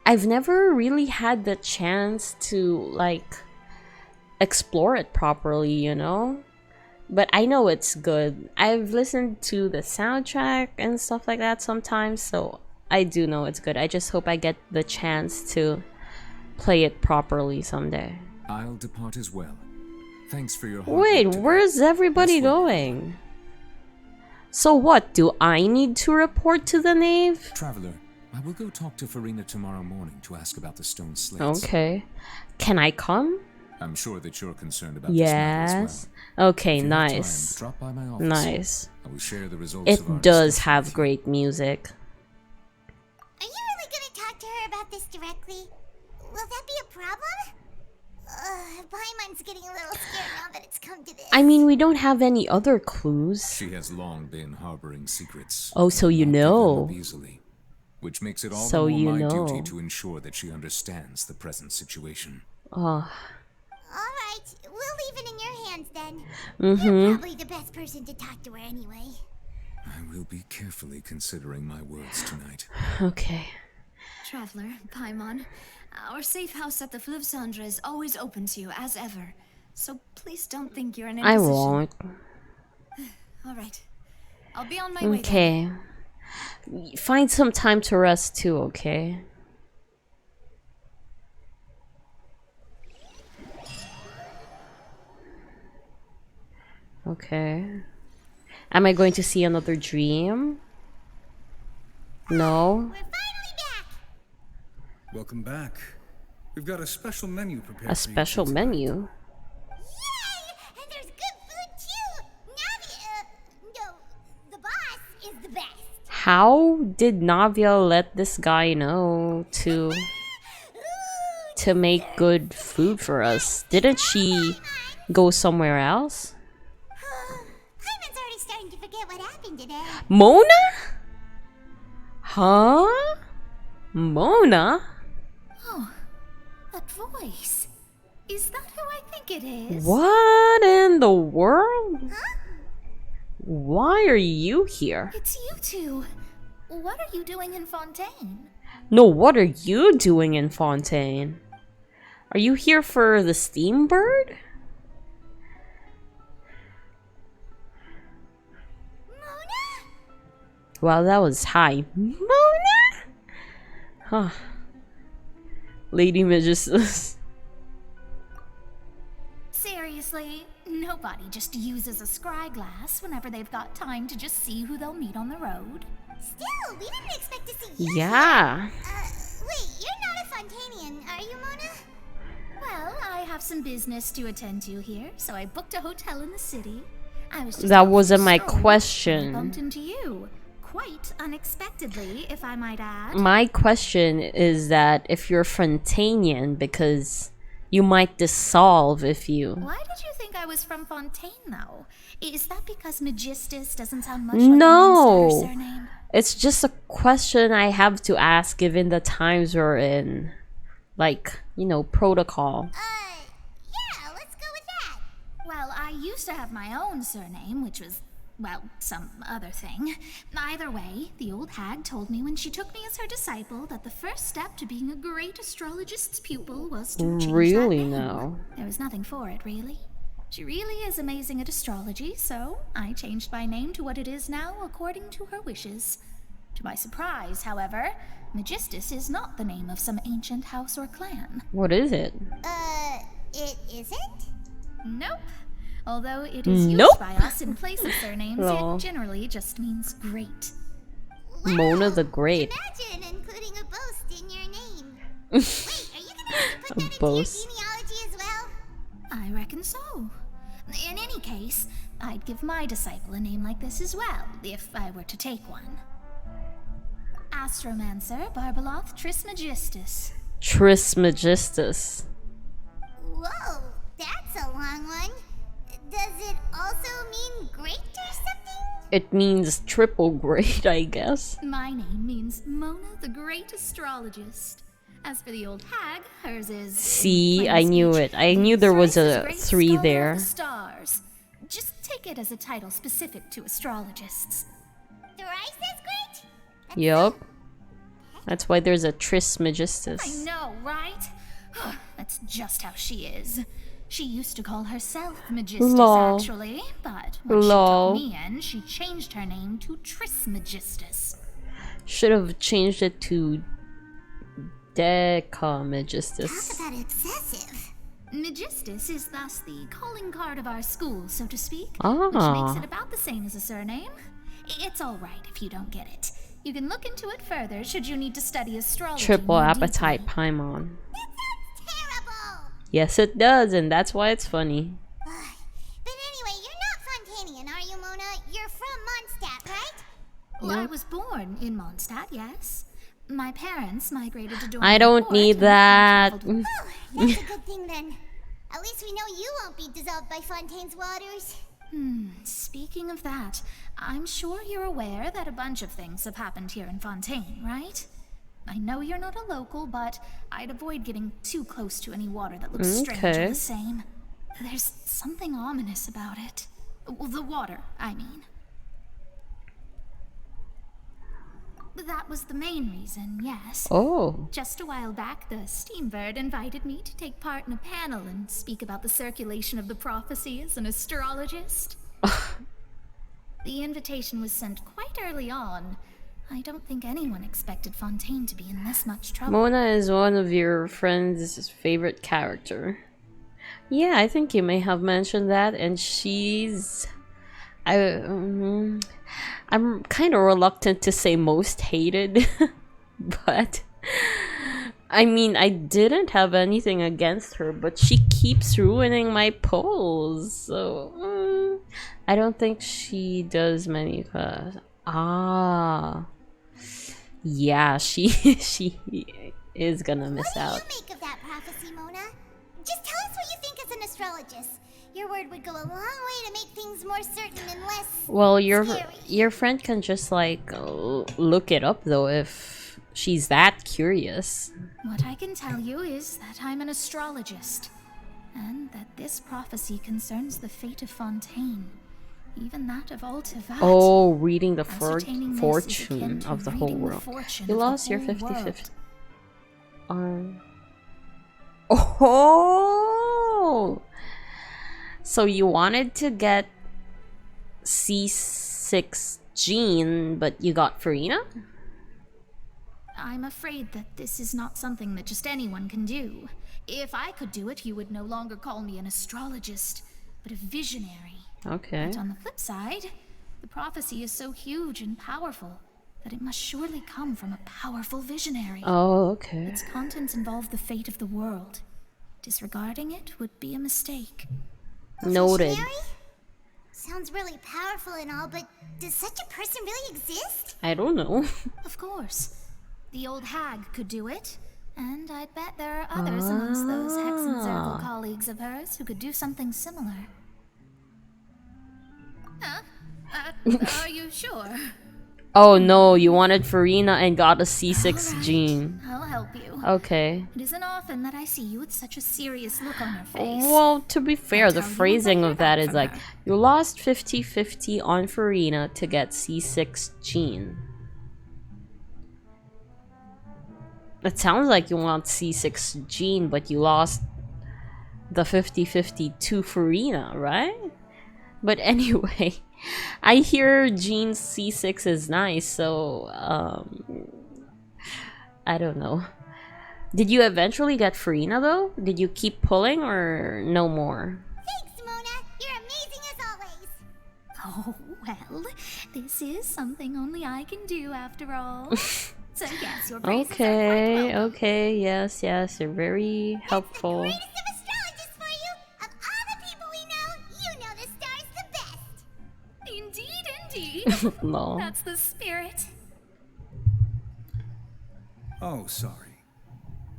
I've never really had the chance to, like, explore it properly, you know? But I know it's good. I've listened to the soundtrack and stuff like that sometimes, so I do know it's good. I just hope I get the chance to play it properly someday. I'll depart as well. Thanks for your hard Wait, work today. where's everybody going? So what, do I need to report to the Knave? Traveler, I will go talk to Farina tomorrow morning to ask about the stone slates. Okay. Can I come? I'm sure that you're concerned about this matter as Yes. well. Okay, If you have time, nice. drop by my office. Nice. I will share the results of our It does discussion have with you. great music. Are you really gonna talk to her about this directly? Will that be a problem? Paimon's getting a little scared now that it's come to this. I mean, we don't have any other clues. She has long been harboring secrets. Oh, so you Not giving know. up easily, which makes it all So the more you my know. duty to ensure that she understands the present situation. Oh. Alright, we'll leave it in your hands then. Mm-hmm. You're probably the best person to talk to her anyway. I will be carefully considering my words tonight. Okay. Traveler, Paimon, our safe house at the Flivsandra is always open to you, as ever. So please don't think you're an I imposition. won't. All right. I'll be on my way then. Okay. Find some time to rest too, okay? Okay. Am I going to see another dream? No. Welcome back. We've got a special menu prepared. A special menu? And there's good food too. No, the boss is the best. How did Navia let this guy know to make good food for us? Didn't she go somewhere else? Paimon's already starting to forget what happened today. Mona? Huh? Mona? Oh, that voice. Is that who I think it is? What in the world? Why are you here? It's you two. What are you doing in Fontaine? No, what are you doing in Fontaine? Are you here for the steam bird? Wow, that was high. Mona? Huh. Lady Magistus. Seriously, nobody just uses a scry glass whenever they've got time to just see who they'll meet on the road. Still, we didn't expect to see you. Yeah. Wait, you're not a Fontanian, are you, Mona? Well, I have some business to attend to here, so I booked a hotel in the city. I was just That out for wasn't a my stroll when I question. bumped into you. Quite unexpectedly, if I might add. My question is that if you're Fontanian, because you might dissolve if you... Why did you think I was from Fontaine, though? Is that because Magistus doesn't sound much like a No! monster surname? It's just a question I have to ask given the times we're in. Like, you know, protocol. Yeah, let's go with that. Well, I used to have my own surname, which was, well, some other thing. Either way, the old hag told me when she took me as her disciple that the first step to being a great astrologist's pupil was to change Really that name. now? There was nothing for it, really. She really is amazing at astrology, so I changed my name to what it is now according to her wishes. To my surprise, however, Magistus is not the name of some ancient house or clan. What is it? It isn't? Nope. Although it is Nope. used by us in place of surnames, Lol. it generally just means great. Mona the Great. Imagine including a boast in your name. Wait, are you gonna put that A boast. genealogy as well? I reckon so. In any case, I'd give my disciple a name like this as well, if I were to take one. Astromancer Barbeloth Trismegistus. Trismegistus. Whoa, that's a long one. Does it also mean great or something? It means triple great, I guess. My name means Mona the Great Astrologist. As for the old hag, hers is... See, I knew it. I knew there was a 3 there. Stars. Just take it as a title specific to astrologists. Thrice as great? Yup. That's why there's a Trismegistus. I know, right? That's just how she is. She used to call herself Magistus, Lol. actually, but when Lol. she took me in, she changed her name to Trismegistus. Should have changed it to Decamegistus. Talk about obsessive. Magistus is thus the calling card of our school, so to speak, Ah. which makes it about the same as a surname. It's all right if you don't get it. You can look into it further should you need to study astrology. Triple more appetite Paimon. Yes, it does, and that's why it's funny. But anyway, you're not Fontanian, are you, Mona? You're from Mondstadt, right? Well, I was born in Mondstadt, yes. My parents migrated to I don't need that. That's a good thing then. At least we know you won't be dissolved by Fontaine's waters. Speaking of that, I'm sure you're aware that a bunch of things have happened here in Fontaine, right? I know you're not a local, but I'd avoid getting too close to any water that looks strange or Okay. the same. There's something ominous about it. Well, the water, I mean. that was the main reason, yes. Oh. Just a while back, the Steambird invited me to take part in a panel and speak about the circulation of the prophecy as an astrologist. The invitation was sent quite early on. I don't think anyone expected Fontaine to be in this much trouble. Mona is one of your friend's favorite character. Yeah, I think you may have mentioned that, and she's... I'm kind of reluctant to say most hated, but I mean, I didn't have anything against her, but she keeps ruining my polls, so I don't think she does many. Yeah, she is gonna miss out. What do you make of that prophecy, Mona? Just tell us what you think as an astrologist. Your word would go a long way to make things more certain and less Well, scary. your friend can just like look it up though if she's that curious. What I can tell you is that I'm an astrologist, and that this prophecy concerns the fate of Fontaine, even that of Altivat. Oh, reading the Ascertaining this is fortune akin to of the whole reading the world. fortune You of the lost your whole 50-50. world. Oh! So you wanted to get C6 gene, but you got Farina? I'm afraid that this is not something that just anyone can do. If I could do it, you would no longer call me an astrologist, but a visionary. Okay. But on the flip side, the prophecy is so huge and powerful that it must surely come from a powerful visionary. Oh, okay. Its contents involve the fate of the world. Disregarding it would be a mistake. Noted. Visionary? Sounds really powerful and all, but does such a person really exist? I don't know. Of course. The old hag could do it, and I'd bet there are others amongst those Hexen Circle colleagues of hers who could do something similar. Huh? Are you sure? Oh no, you wanted Farina and got a C6 gene. I'll help you. Okay. It isn't often that I see you with such a serious look on your face. Well, to be fair, the tell you phrasing what I of that heard is from like, her. you lost 50-50 on Farina to get C6 gene. It sounds like you want C6 gene, but you lost the 50-50 to Farina, right? But anyway, I hear Gene C6 is nice, so I don't know. Did you eventually get Farina though? Did you keep pulling or no more? Thanks, Mona. You're amazing as always. Oh, well, this is something only I can do after all. So yes, your praises are quite Okay, welcome. okay, yes, you're very helpful. Greatest of astrologers for you. Of all the people we know, you know the stars the best. Indeed. No. That's the spirit. Oh, sorry.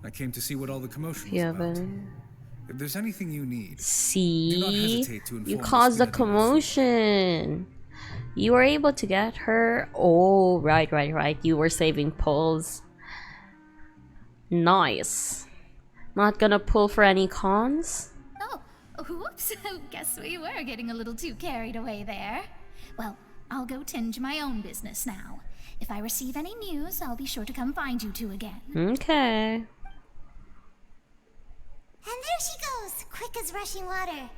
I came to see what all the commotion was Yeah, about. but If there's anything you need, do not see, hesitate to inform you the caused the Spinner commotion. You were able to get her. Oh, right. You were saving pulls. Nice. Not gonna pull for any cons? Oh, whoops. Guess we were getting a little too carried away there. Well, I'll go tend to my own business now. If I receive any news, I'll be sure to come find you two again. Okay. And there she goes, quick as rushing water.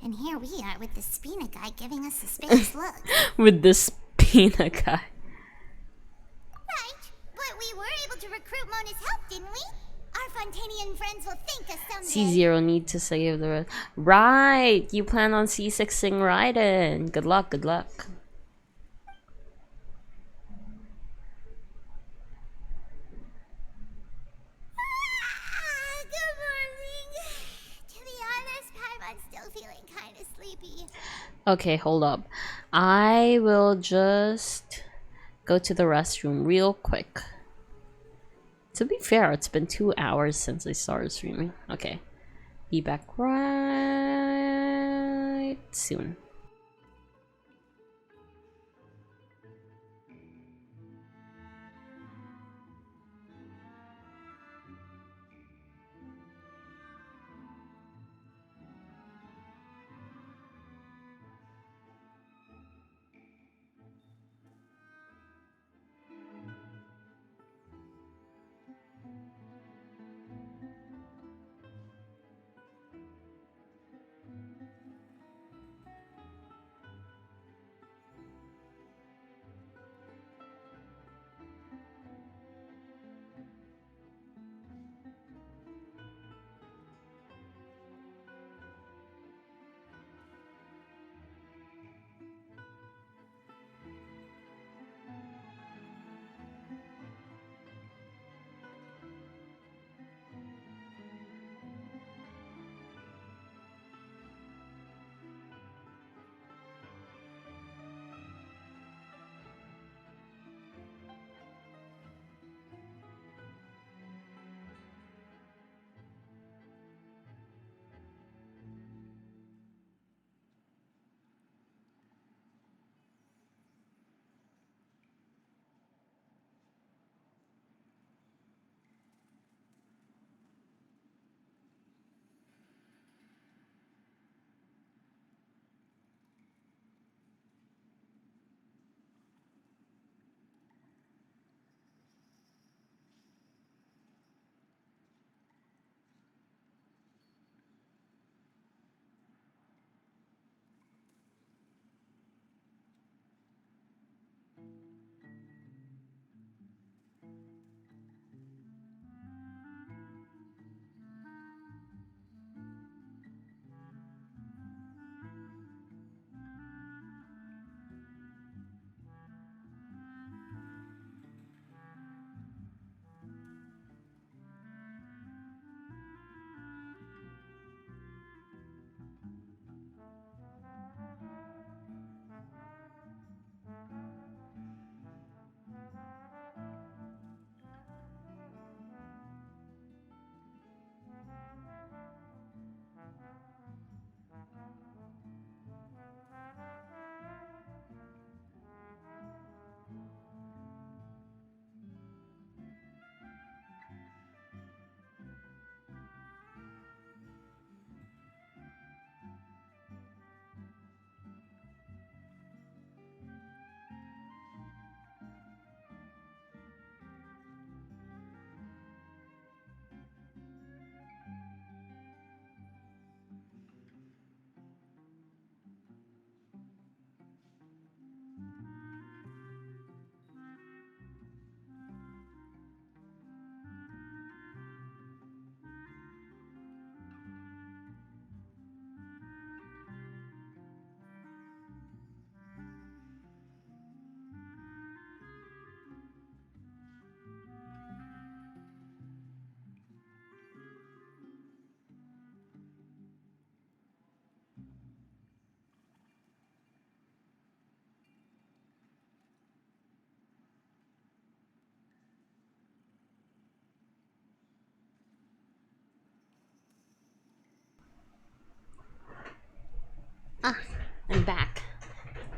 And here we are with the Spina guy giving us suspicious looks. With the Spina guy. Right, but we were able to recruit Mona's help, didn't we? Our Fontanian friends will thank us someday. C0 need to save the rest. Right! You plan on C6ing Raiden. Good luck. Good morning. To be honest, Paimon's still feeling kind of sleepy. Okay, hold up. I will just go to the restroom real quick. To be fair, it's been 2 hours since I started streaming. Okay. Be back right soon.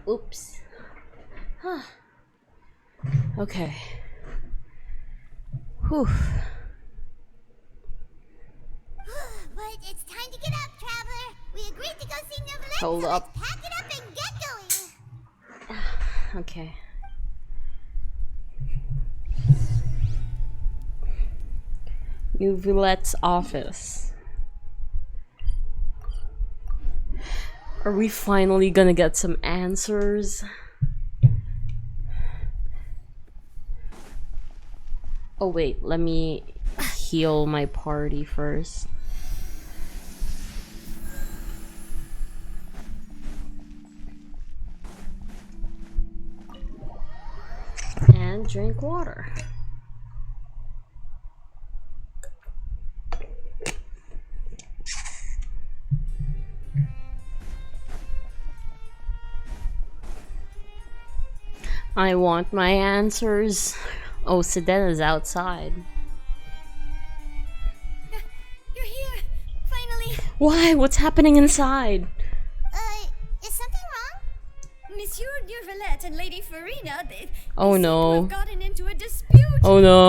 Oops. Huh. Okay. Whew. But it's time to get up, traveler. We agreed to go see Neverland, Hold so up. let's pack it up and get going. Okay. Nouvelette's office. Are we finally gonna get some answers? Oh wait, let me heal my party first. And drink water. I want my answers. Oh, Sedena's outside. You're here, finally. Why? What's happening inside? Is something wrong? Monsieur Neverlet and Lady Farina, they Oh seem to no. have gotten into a dispute. Oh no.